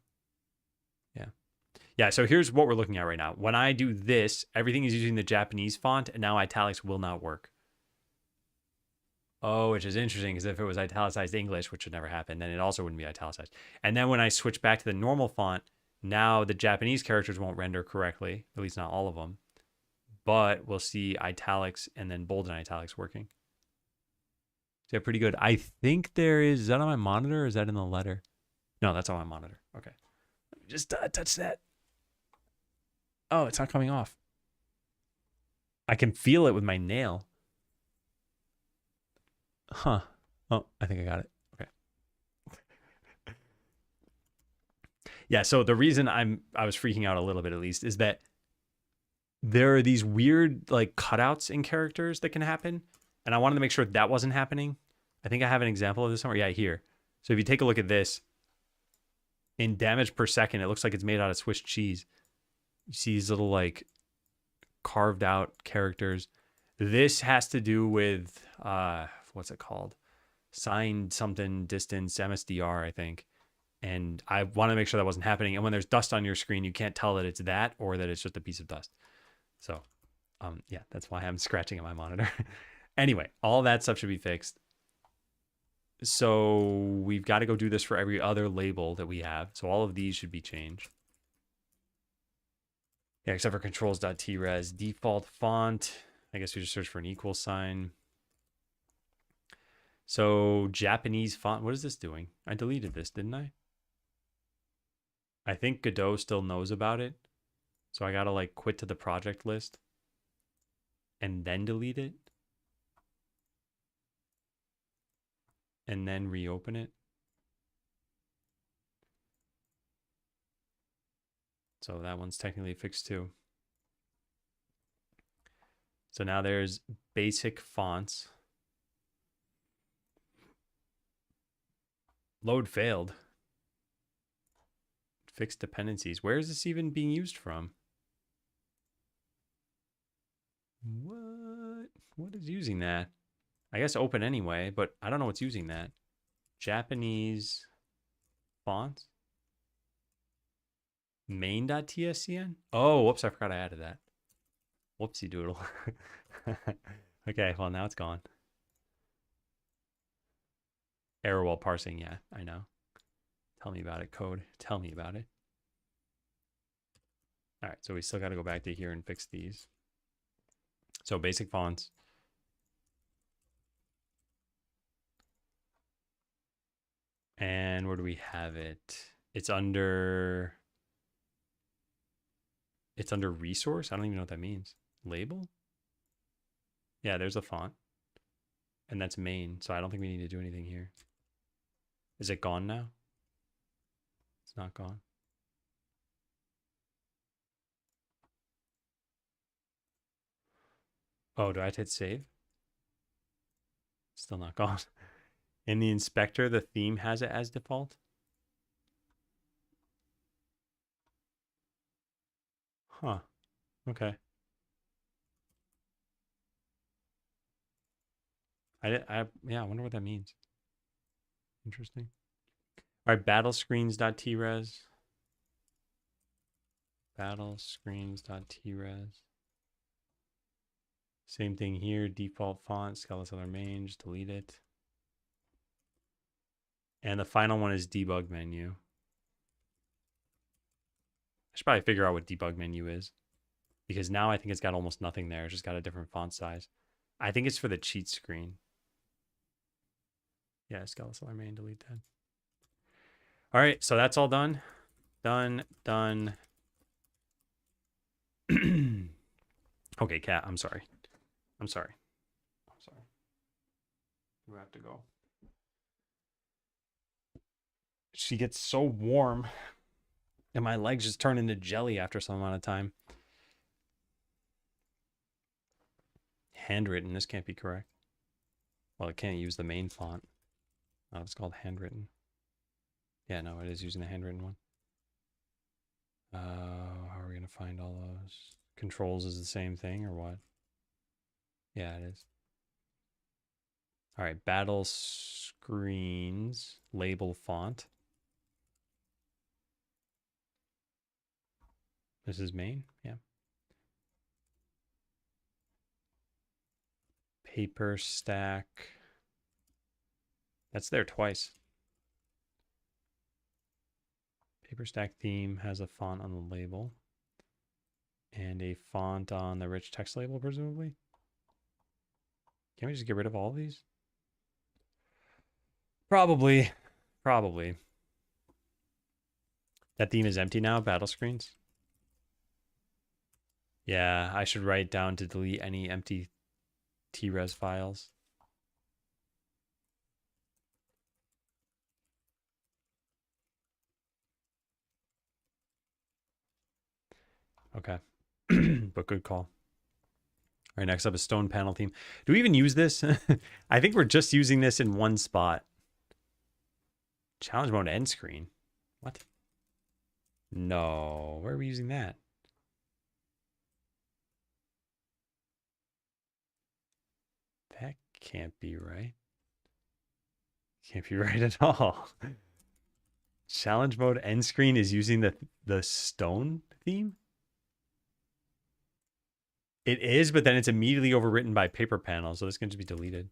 Yeah. Yeah, so here's what we're looking at right now. When I do this, everything is using the Japanese font, and now italics will not work. Oh, which is interesting, because if it was italicized English, which would never happen, then it also wouldn't be italicized. And then when I switch back to the normal font, now the Japanese characters won't render correctly, at least not all of them. But we'll see italics and then bold and italics working. So yeah, pretty good. I think is that on my monitor or is that in the letter? No, that's on my monitor. Okay. Let me just touch that. Oh, it's not coming off. I can feel it with my nail. Huh. Oh, I think I got it. Okay. Yeah, so the reason I was freaking out a little bit at least is that there are these weird like cutouts in characters that can happen, and I wanted to make sure that wasn't happening. I think I have an example of this somewhere. Yeah, here. So if you take a look at this, in damage per second, it looks like it's made out of Swiss cheese. You see these little like carved out characters. This has to do with what's it called? Signed something distance MSDR, I think. And I want to make sure that wasn't happening. And when there's dust on your screen, you can't tell that it's that or that it's just a piece of dust. So, yeah, that's why I'm scratching at my monitor. Anyway, all that stuff should be fixed. So we've got to go do this for every other label that we have. So all of these should be changed. Yeah, except for controls.tres. Default font. I guess we just search for an equal sign. So Japanese font. What is this doing? I deleted this, didn't I? I think Godot still knows about it. So I got to like quit to the project list and then delete it. And then reopen it. So that one's technically fixed too. So now there's basic fonts. Load failed. Fixed dependencies. Where is this even being used from? What? What is using that? I guess open anyway, but I don't know what's using that. Japanese fonts. Main.tscn? Oh, whoops, I forgot I added that. Whoopsie doodle. Okay, well, now it's gone. Error while parsing, yeah, I know. Tell me about it, code. Tell me about it. All right, so we still got to go back to here and fix these. So basic fonts. And where do we have it? It's under resource. I don't even know what that means. Label? Yeah, there's a font. And that's main. So I don't think we need to do anything here. Is it gone now? It's not gone. Oh, do I have to hit save? Still not gone. In the inspector, the theme has it as default. Huh. Okay. Yeah, I wonder what that means. Interesting. All right, battlescreens.tres. Battlescreens.tres. Same thing here. Default font, Skeleton main, just delete it. And the final one is debug menu. I should probably figure out what debug menu is, because now I think it's got almost nothing there. It's just got a different font size. I think it's for the cheat screen. Yeah, Skeleton main, delete that. All right, so that's all done. Done. Okay, Cat, I'm sorry. You have to go. She gets so warm, and my legs just turn into jelly after some amount of time. Handwritten, this can't be correct. Well, it can't use the main font. Oh, it's called handwritten. Yeah, no, it is using the handwritten one. How are we going to find all those? Controls is the same thing or what? Yeah, it is. All right, battle screens, label font. This is main, yeah. Paper stack. That's there twice. Paper stack theme has a font on the label. And a font on the rich text label, presumably. Can we just get rid of all of these? Probably. That theme is empty now, battle screens. Yeah, I should write down to delete any empty TRES files. Okay. But good call. All right, next up is stone panel theme. Do we even use this? I think we're just using this in one spot. Challenge mode end screen. What? No, where are we using that? That can't be right. Can't be right at all. Challenge mode end screen is using the stone theme? It is, but then it's immediately overwritten by paper panel, so this can just be deleted.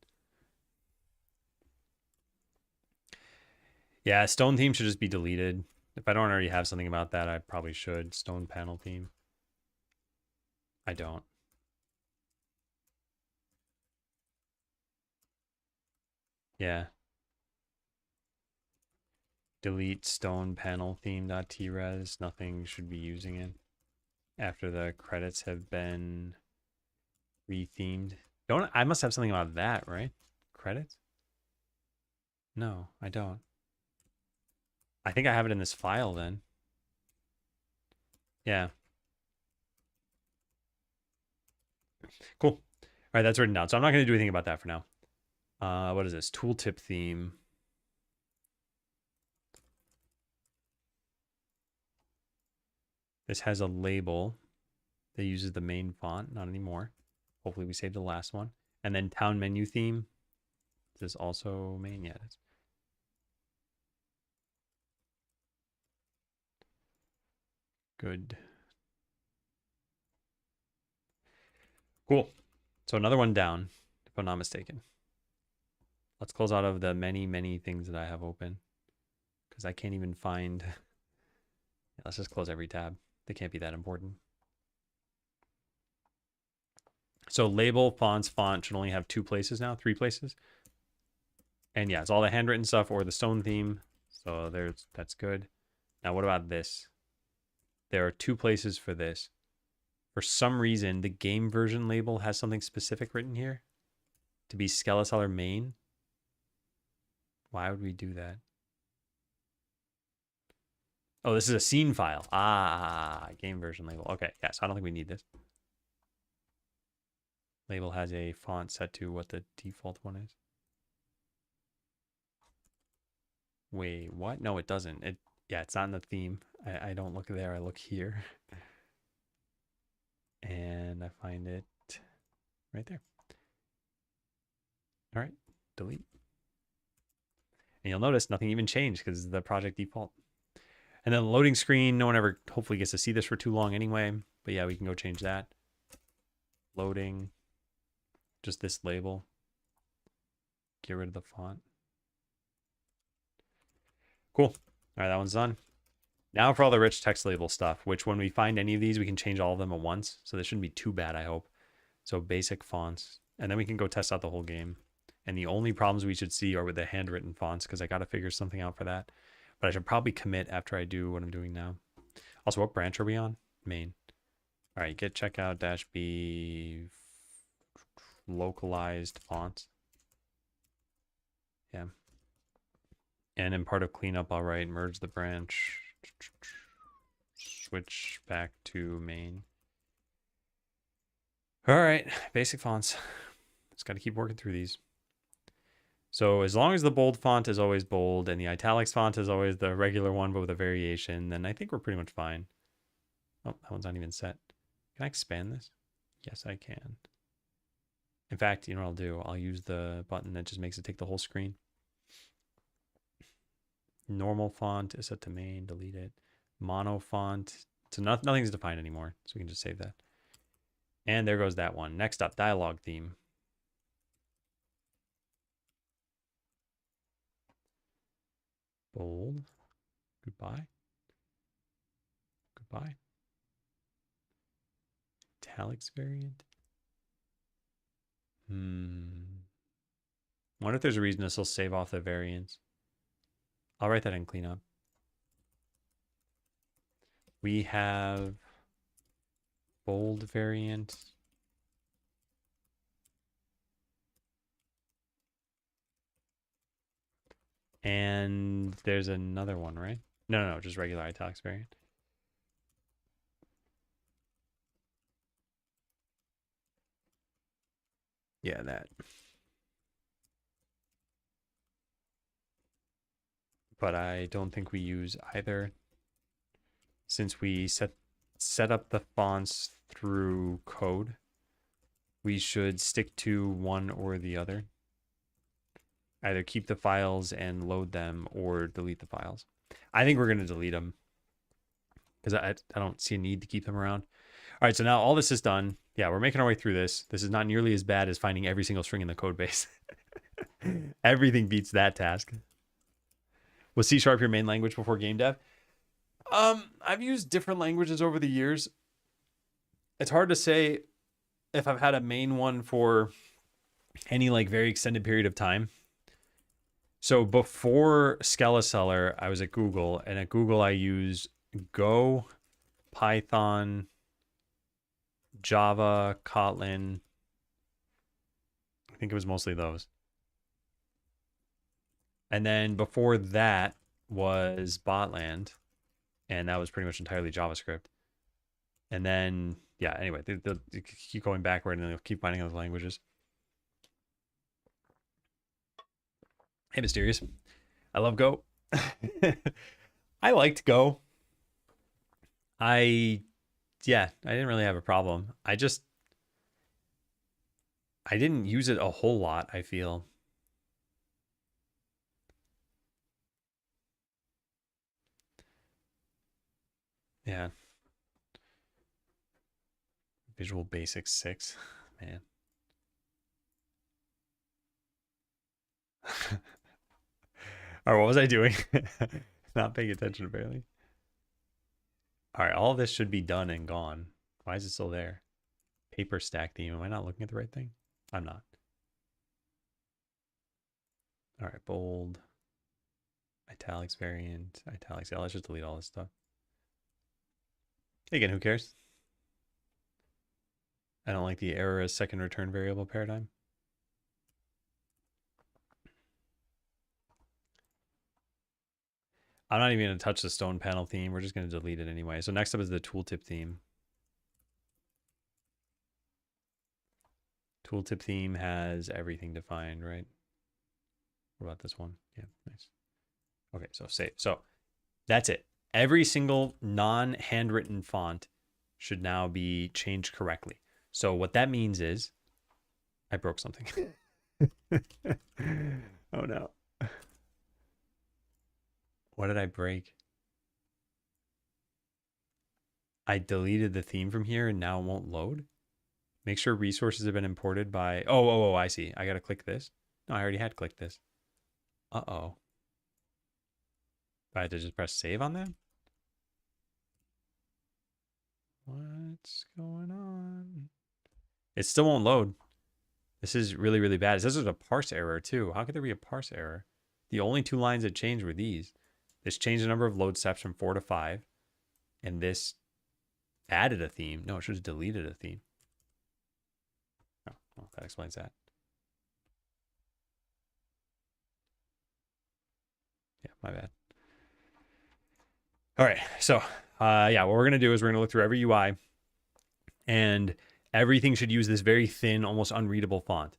Yeah, stone theme should just be deleted. If I don't already have something about that, I probably should. Stone panel theme. I don't. Yeah. Delete stone panel theme.tres. Nothing should be using it after the credits have been rethemed. I must have something about that, right? Credits? No, I don't. I think I have it in this file then. Yeah. Cool. All right, that's written down. So I'm not going to do anything about that for now. What is this? Tooltip theme. This has a label that uses the main font. Not anymore. Hopefully we saved the last one. And then town menu theme. Is this also main? Yeah, it is. Good. Cool. So another one down, if I'm not mistaken. Let's close out of the many, many things that I have open because I can't even find. Let's just close every tab. They can't be that important. So label, fonts, font should only have 2 places now, 3 places. And yeah, it's all the handwritten stuff or the stone theme. So that's good. Now what about this? There are 2 places for this. For some reason, the game version label has something specific written here to be Skeleseller main. Why would we do that? Oh, this is a scene file. Ah, game version label. Okay, yeah, so I don't think we need this. Label has a font set to what the default one is. Wait, what? No, it doesn't. Yeah, it's not in the theme. I don't look there. I look here. And I find it right there. All right, delete. And you'll notice nothing even changed because the project default. And then the loading screen, no one ever hopefully gets to see this for too long anyway. But yeah, we can go change that. Loading. Just this label. Get rid of the font. Cool. All right, that one's done. Now for all the rich text label stuff, which when we find any of these, we can change all of them at once. So this shouldn't be too bad, I hope. So basic fonts. And then we can go test out the whole game. And the only problems we should see are with the handwritten fonts because I got to figure something out for that. But I should probably commit after I do what I'm doing now. Also, what branch are we on? Main. All right, get checkout dash B localized fonts. Yeah. And in part of cleanup, I'll write merge the branch. Switch back to main. All right, basic fonts. Just got to keep working through these. So as long as the bold font is always bold and the italics font is always the regular one but with a variation, then I think we're pretty much fine. Oh, that one's not even set. Can I expand this? Yes, I can. In fact, you know what I'll do? I'll use the button that just makes it take the whole screen. Normal font is set to main, delete it. Mono font, so nothing's defined anymore, so we can just save that. And there goes that one. Next up, dialogue theme. Bold. Goodbye. Goodbye. Italics variant. Wonder if there's a reason this will save off the variants. I'll write that in cleanup. We have bold variant. And there's another one, right? No, just regular italics variant. Yeah, that. But I don't think we use either since we set up the fonts through code. We should stick to one or the other. Either keep the files and load them or delete the files. I think we're going to delete them because I don't see a need to keep them around. All right, so now all this is done. Yeah, we're making our way through this. This is not nearly as bad as finding every single string in the code base. Everything beats that task. Was C# your main language before game dev? I've used different languages over the years. It's hard to say if I've had a main one for any like very extended period of time. So before Skeleseller, I was at Google, and at Google I used Go, Python, Java, Kotlin. I think it was mostly those. And then before that was Botland, and that was pretty much entirely JavaScript. And then, yeah, anyway, they'll keep going backward and they'll keep finding other languages. Hey, Mysterious. I love Go. I liked Go. Yeah, I didn't really have a problem. I didn't use it a whole lot, I feel. Yeah. Visual Basic 6. Man. All right, what was I doing? Not paying attention, apparently. All right, all of this should be done and gone. Why is it still there? Paper stack theme. Am I not looking at the right thing? I'm not. All right, bold. Italics variant. Italics. Yeah, let's just delete all this stuff. Again, who cares? I don't like the error as second return variable paradigm. I'm not even going to touch the stone panel theme. We're just going to delete it anyway. So next up is the tooltip theme. Tooltip theme has everything defined, right? What about this one? Yeah, nice. Okay, so save. So that's it. Every single non-handwritten font should now be changed correctly. So what that means is I broke something. Oh no. What did I break? I deleted the theme from here and now it won't load. Make sure resources have been imported by... Oh, I see. I got to click this. No, I already had clicked this. Uh-oh. I had to just press save on that? What's going on? It still won't load. This is really, really bad. It says there's a parse error too. How could there be a parse error? The only two lines that changed were these. This changed the number of load steps from 4 to 5. And this added a theme. No, it should have deleted a theme. Oh, well, that explains that. Yeah, my bad. All right, so yeah, what we're gonna do is we're gonna look through every UI, and everything should use this very thin, almost unreadable font.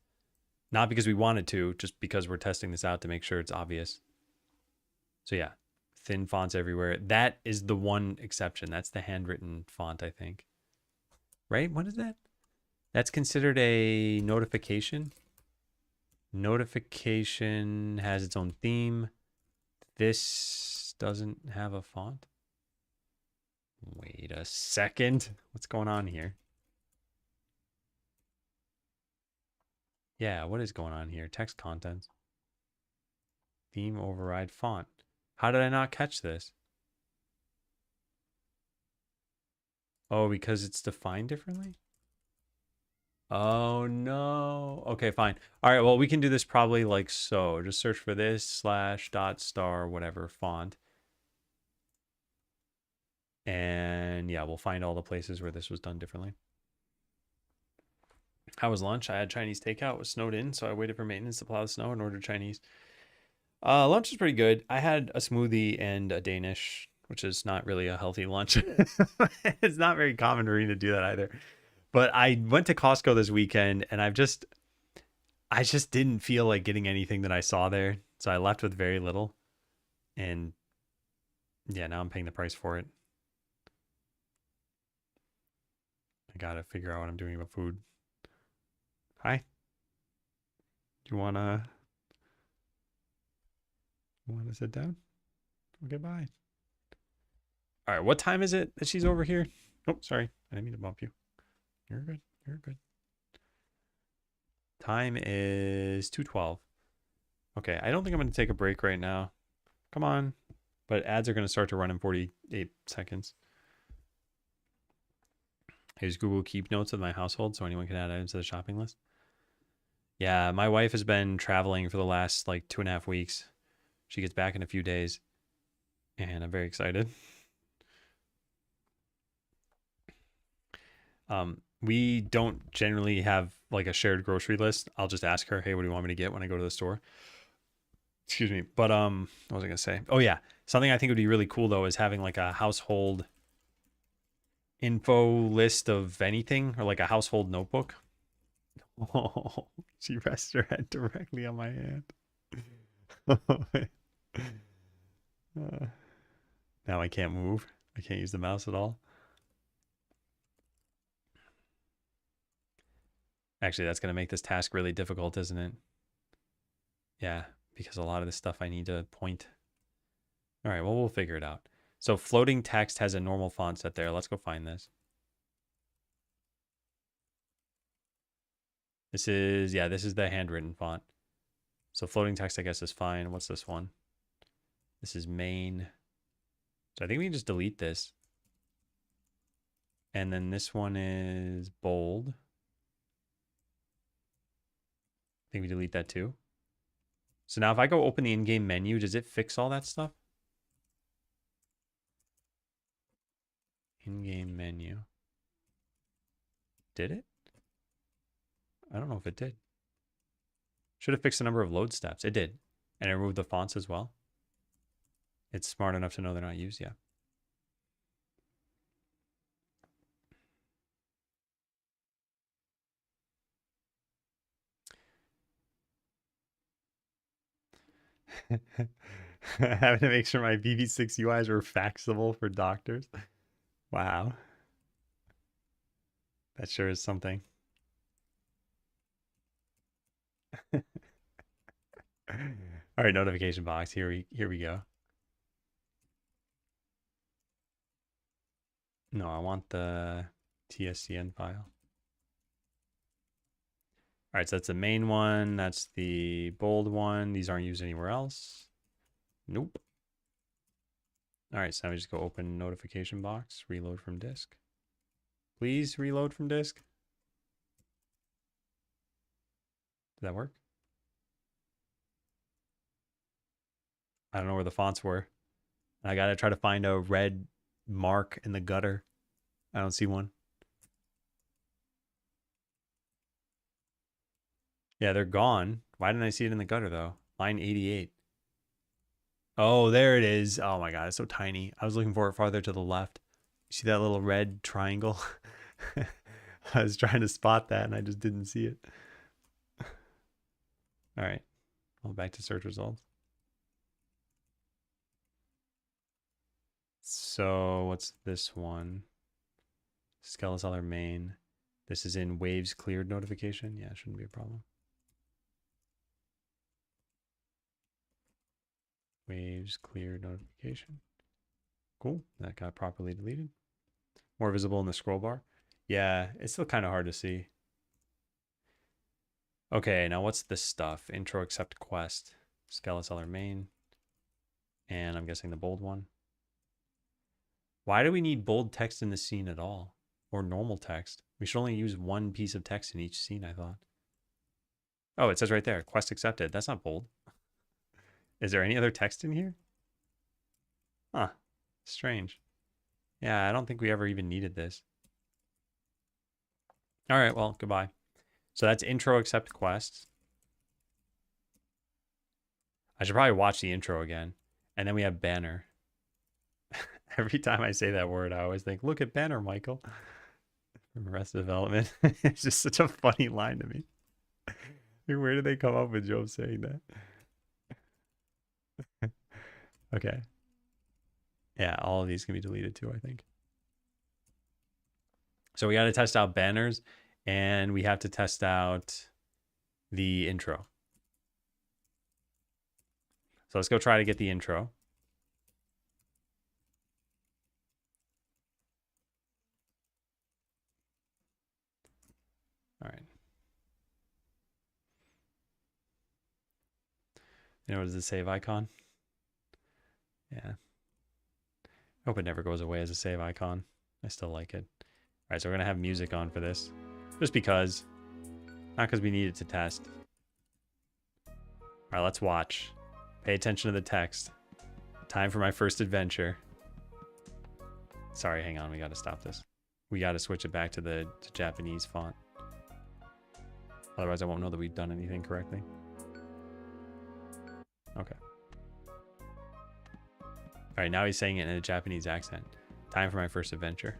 Not because we wanted to, just because we're testing this out to make sure it's obvious. So yeah, thin fonts everywhere. That is the one exception. That's the handwritten font, I think. Right? What is that? That's considered a notification. Notification has its own theme. This doesn't have a font. Wait a second. What's going on here? Yeah, what is going on here? Text contents. Theme override font. How did I not catch this? Oh, because it's defined differently? Oh, no. Okay, fine. All right, well, we can do this probably like so. Just search for this /.star whatever font. And yeah, we'll find all the places where this was done differently. How was lunch? I had Chinese takeout. It was snowed in, so I waited for maintenance to plow the snow and ordered Chinese. Lunch was pretty good. I had a smoothie and a Danish, which is not really a healthy lunch. It's not very common for me to do that either. But I went to Costco this weekend and I just didn't feel like getting anything that I saw there. So I left with very little. And yeah, now I'm paying the price for it. I gotta figure out what I'm doing about food. Hi. Do you wanna sit down? Okay, bye. All right, what time is it that she's over here? Oh, sorry. I didn't mean to bump you. You're good. You're good. Time is 2:12. Okay, I don't think I'm going to take a break right now. Come on. But ads are going to start to run in 48 seconds. I use Google Keep Notes of my household so anyone can add items to the shopping list. Yeah, my wife has been traveling for the last like 2.5 weeks. She gets back in a few days. And I'm very excited. We don't generally have like a shared grocery list. I'll just ask her, hey, what do you want me to get when I go to the store? Excuse me. But what was I gonna say? Oh yeah. Something I think would be really cool though is having like a household info list of anything or like a household notebook. Oh, she rests her head directly on my hand. Now I can't move. I can't use the mouse at all. Actually, that's going to make this task really difficult, isn't it? Yeah, because a lot of this stuff I need to point. All right, well, we'll figure it out. So floating text has a normal font set there. Let's go find this. This is the handwritten font. So floating text, I guess, is fine. What's this one? This is main. So I think we can just delete this. And then this one is bold. I think we delete that too. So now if I go open the in-game menu, does it fix all that stuff? In-game menu. Did it? I don't know if it did. Should have fixed the number of load steps. It did. And it removed the fonts as well. It's smart enough to know they're not used yet. Having to make sure my VB6 UIs were faxable for doctors. Wow. That sure is something. All right, notification box. Here we go. No, I want the TSCN file. All right, so that's the main one. That's the bold one. These aren't used anywhere else. Nope. All right, so now we just go open notification box, reload from disk. Please reload from disk. Did that work? I don't know where the fonts were. I got to try to find a red mark in the gutter. I don't see one. Yeah, they're gone. Why didn't I see it in the gutter, though? Line 88. Oh, there it is. Oh, my God. It's so tiny. I was looking for it farther to the left. You see that little red triangle? I was trying to spot that, and I just didn't see it. All right. Well, back to search results. So what's this one? Skeletal main. This is in waves cleared notification. Yeah, shouldn't be a problem. Waves cleared notification. Cool. That got properly deleted. More visible in the scroll bar. Yeah, it's still kind of hard to see. Okay, now what's this stuff? Intro accept quest. Skeletal main. And I'm guessing the bold one. Why do we need bold text in the scene at all? Or normal text? We should only use one piece of text in each scene, I thought. Oh, it says right there, quest accepted. That's not bold. Is there any other text in here? Huh, strange. Yeah, I don't think we ever even needed this. All right, well, goodbye. So that's intro accept quest. I should probably watch the intro again. And then we have banner. Every time I say that word, I always think, look at banner, Michael. From Arrested Development. It's just such a funny line to me. Where did they come up with Joe saying that? Okay. Yeah, all of these can be deleted too, I think. So we got to test out banners, and we have to test out the intro. So let's go try to get the intro. All right. You know, what is the save icon? Yeah. I hope it never goes away as a save icon. I still like it. All right, so we're going to have music on for this. Just because. Not because we need it to test. All right, let's watch. Pay attention to the text. Time for my first adventure. Sorry, hang on. We got to stop this. We got to switch it back to the Japanese font. Otherwise, I won't know that we've done anything correctly. Okay. All right, now he's saying it in a Japanese accent. Time for my first adventure.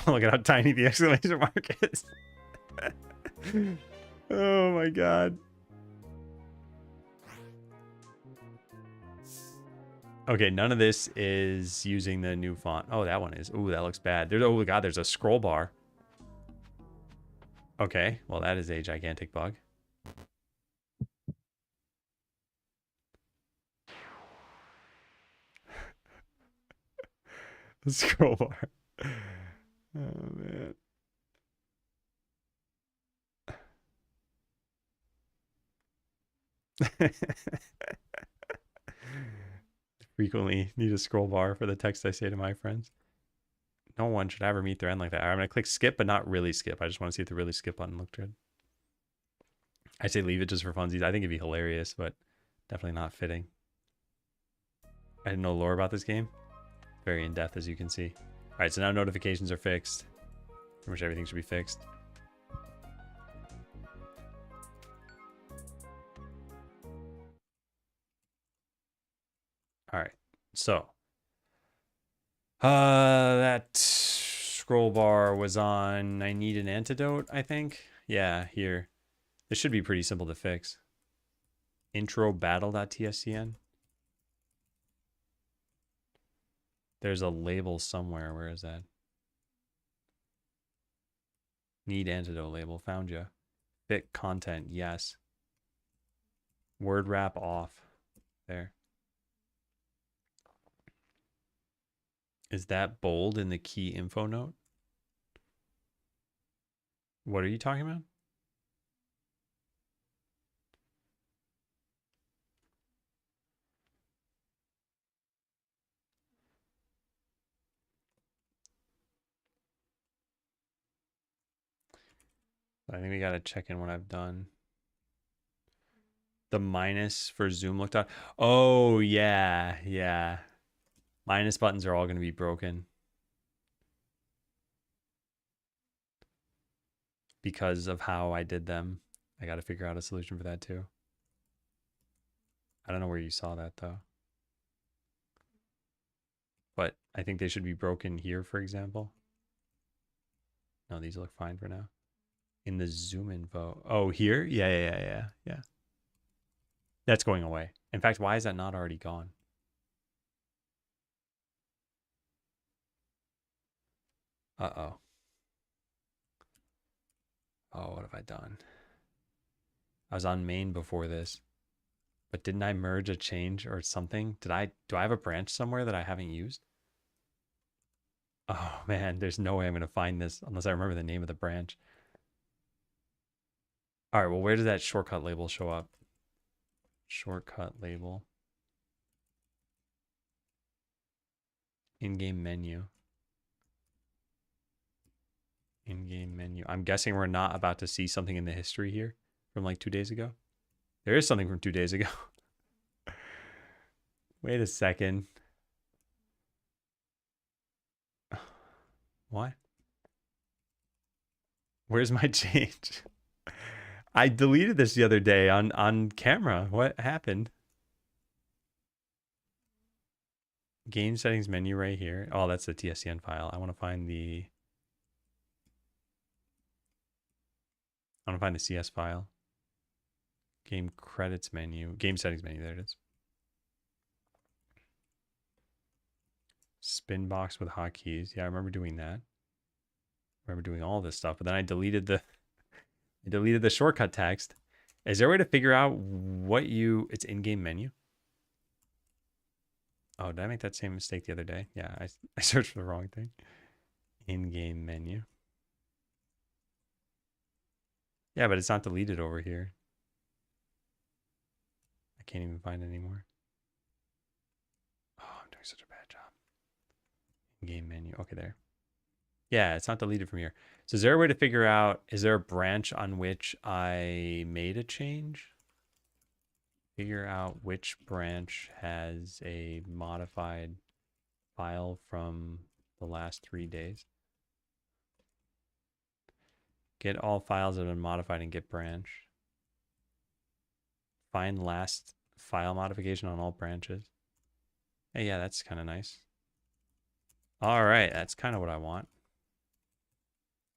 Look at how tiny the exclamation mark is. Oh my god. Okay, none of this is using the new font. Oh, that one is. Ooh, that looks bad. There's, oh god, there's a scroll bar. Okay, well that is a gigantic bug. The scroll bar. Oh man. Frequently need a scroll bar for the text I say to my friends. No one should ever meet their end like that. I'm gonna click skip, but not really skip. I just want to see if the really skip button looked good. I say leave it just for funsies. I think it'd be hilarious, but definitely not fitting. I didn't know lore about this game. Very in depth, as you can see. All right, so now notifications are fixed. Pretty much everything should be fixed. All right, so that scroll bar was on I need an antidote, I think. Yeah, here. This should be pretty simple to fix. Intro battle.tscn. There's a label somewhere. Where is that? Need antidote label. Found you. Fit content. Yes. Word wrap off. There. Is that bold in the key info note? What are you talking about? I think we got to check in what I've done. The minus for zoom looked up. Oh, yeah. Yeah. Minus buttons are all going to be broken. Because of how I did them. I got to figure out a solution for that too. I don't know where you saw that though. But I think they should be broken here, for example. No, these look fine for now. In the zoom info. Oh, here? Yeah. That's going away. In fact, why is that not already gone? Uh-oh. Oh, what have I done? I was on main before this. But didn't I merge a change or something? Do I have a branch somewhere that I haven't used? Oh man, there's no way I'm gonna find this unless I remember the name of the branch. All right, well, where does that shortcut label show up? Shortcut label. In-game menu. In-game menu. I'm guessing we're not about to see something in the history here from like 2 days ago. There is something from 2 days ago. Wait a second. What? Where's my change? I deleted this the other day on camera. What happened? Game settings menu right here. Oh, that's the TSCN file. I want to find the CS file. Game credits menu. Game settings menu. There it is. Spin box with hotkeys. Yeah, I remember doing that. I remember doing all this stuff, but then I deleted the shortcut text. Is there a way to figure out what it's in-game menu? Oh, did I make that same mistake the other day? Yeah, I searched for the wrong thing. In-game menu. Yeah, but it's not deleted over here. I can't even find it anymore. Oh, I'm doing such a bad job. In-game menu. Okay, there. Yeah, it's not deleted from here. So is there a way to figure out, is there a branch on which I made a change? Figure out which branch has a modified file from the last 3 days. Get all files that have been modified and get branch. Find last file modification on all branches. Hey, yeah, that's kind of nice. All right, that's kind of what I want.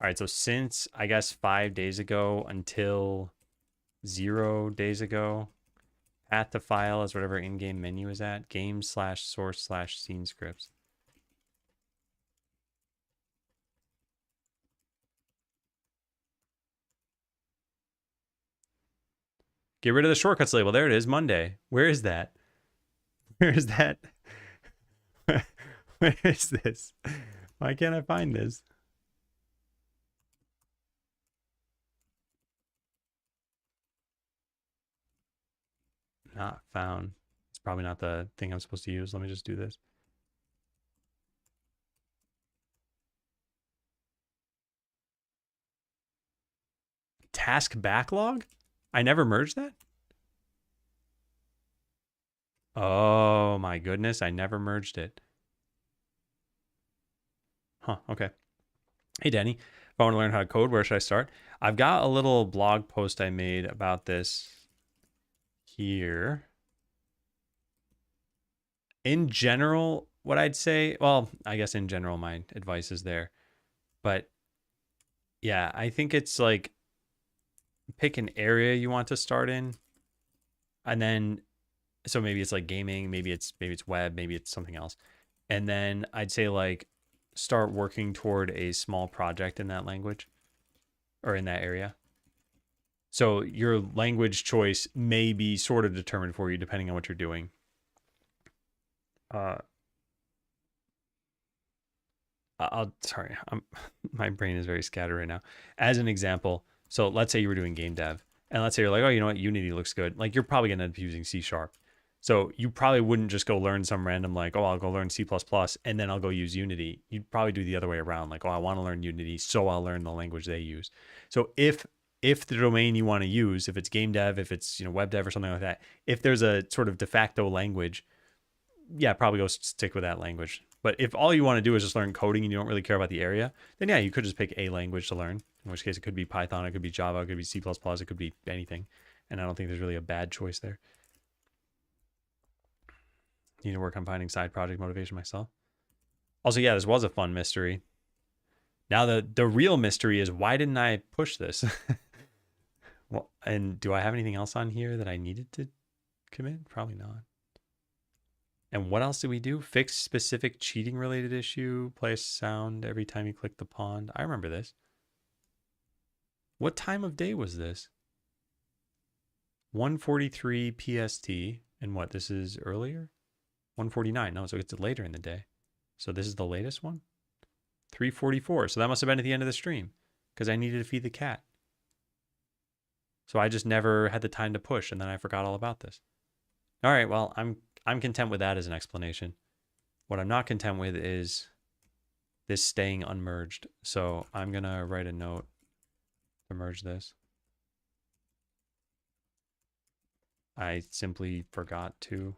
All right, so since I guess 5 days ago until 0 days ago, path to file is whatever in-game menu is at, game/source/scene scripts. Get rid of the shortcuts label. There it is, Monday. Where is that? Where is that? Where is this? Why can't I find this? Not found. It's probably not the thing I'm supposed to use. Let me just do this. Task backlog? I never merged that? Oh my goodness, I never merged it. Huh, okay. Hey Danny, if I want to learn how to code, where should I start? I've got a little blog post I made about this here. In general, what I'd say, well, I guess in general my advice is there. But yeah, I think it's like pick an area you want to start in. And then so maybe it's like gaming, maybe it's web, maybe it's something else. And then I'd say like start working toward a small project in that language or in that area. So your language choice may be sort of determined for you depending on what you're doing. Sorry, my brain is very scattered right now. As an example, so let's say you were doing game dev, and let's say you're like, oh, you know what, Unity looks good. Like you're probably gonna end up using C#. So you probably wouldn't just go learn some random like, oh, I'll go learn C++ and then I'll go use Unity. You'd probably do the other way around. Like, oh, I want to learn Unity, so I'll learn the language they use. So if the domain you want to use, if it's game dev, if it's web dev or something like that, if there's a sort of de facto language, yeah, probably go stick with that language. But if all you want to do is just learn coding and you don't really care about the area, then yeah, you could just pick a language to learn. In which case, it could be Python, it could be Java, it could be C++, it could be anything. And I don't think there's really a bad choice there. Need to work on finding side project motivation myself. Also, yeah, this was a fun mystery. Now the real mystery is, why didn't I push this? Well, and do I have anything else on here that I needed to commit? Probably not. And what else did we do? Fix specific cheating related issue. Play a sound every time you click the pond. I remember this. What time of day was this? 1:43 PST. And what? This is earlier? 1:49. No, so it's later in the day. So this is the latest one? 3:44. So that must have been at the end of the stream because I needed to feed the cat. So I just never had the time to push, and then I forgot all about this. All right, well, I'm content with that as an explanation. What I'm not content with is this staying unmerged. So I'm going to write a note to merge this. I simply forgot to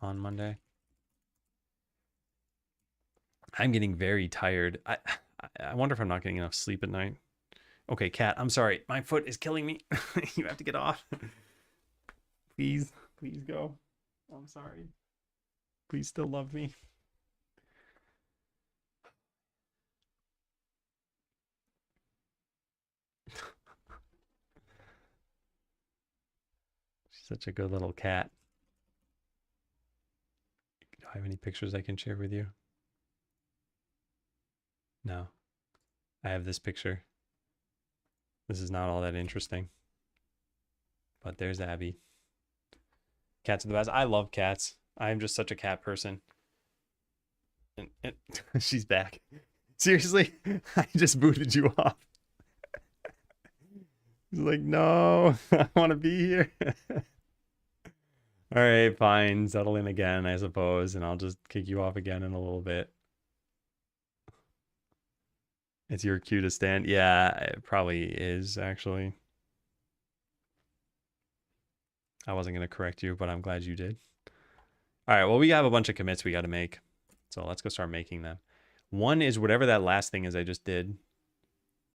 on Monday. I'm getting very tired. I wonder if I'm not getting enough sleep at night. Okay, cat, I'm sorry. My foot is killing me. You have to get off. Please go. I'm sorry. Please still love me. She's such a good little cat. Do I have any pictures I can share with you? No. I have this picture. This is not all that interesting. But there's Abby. Cats are the best. I love cats. I'm just such a cat person. And she's back. Seriously? I just booted you off. He's like, no, I want to be here. All right, fine. Settle in again, I suppose, and I'll just kick you off again in a little bit. It's your cue to stand. Yeah, it probably is, actually. I wasn't going to correct you, but I'm glad you did. All right, well, we have a bunch of commits we got to make. So let's go start making them. One is whatever that last thing is I just did.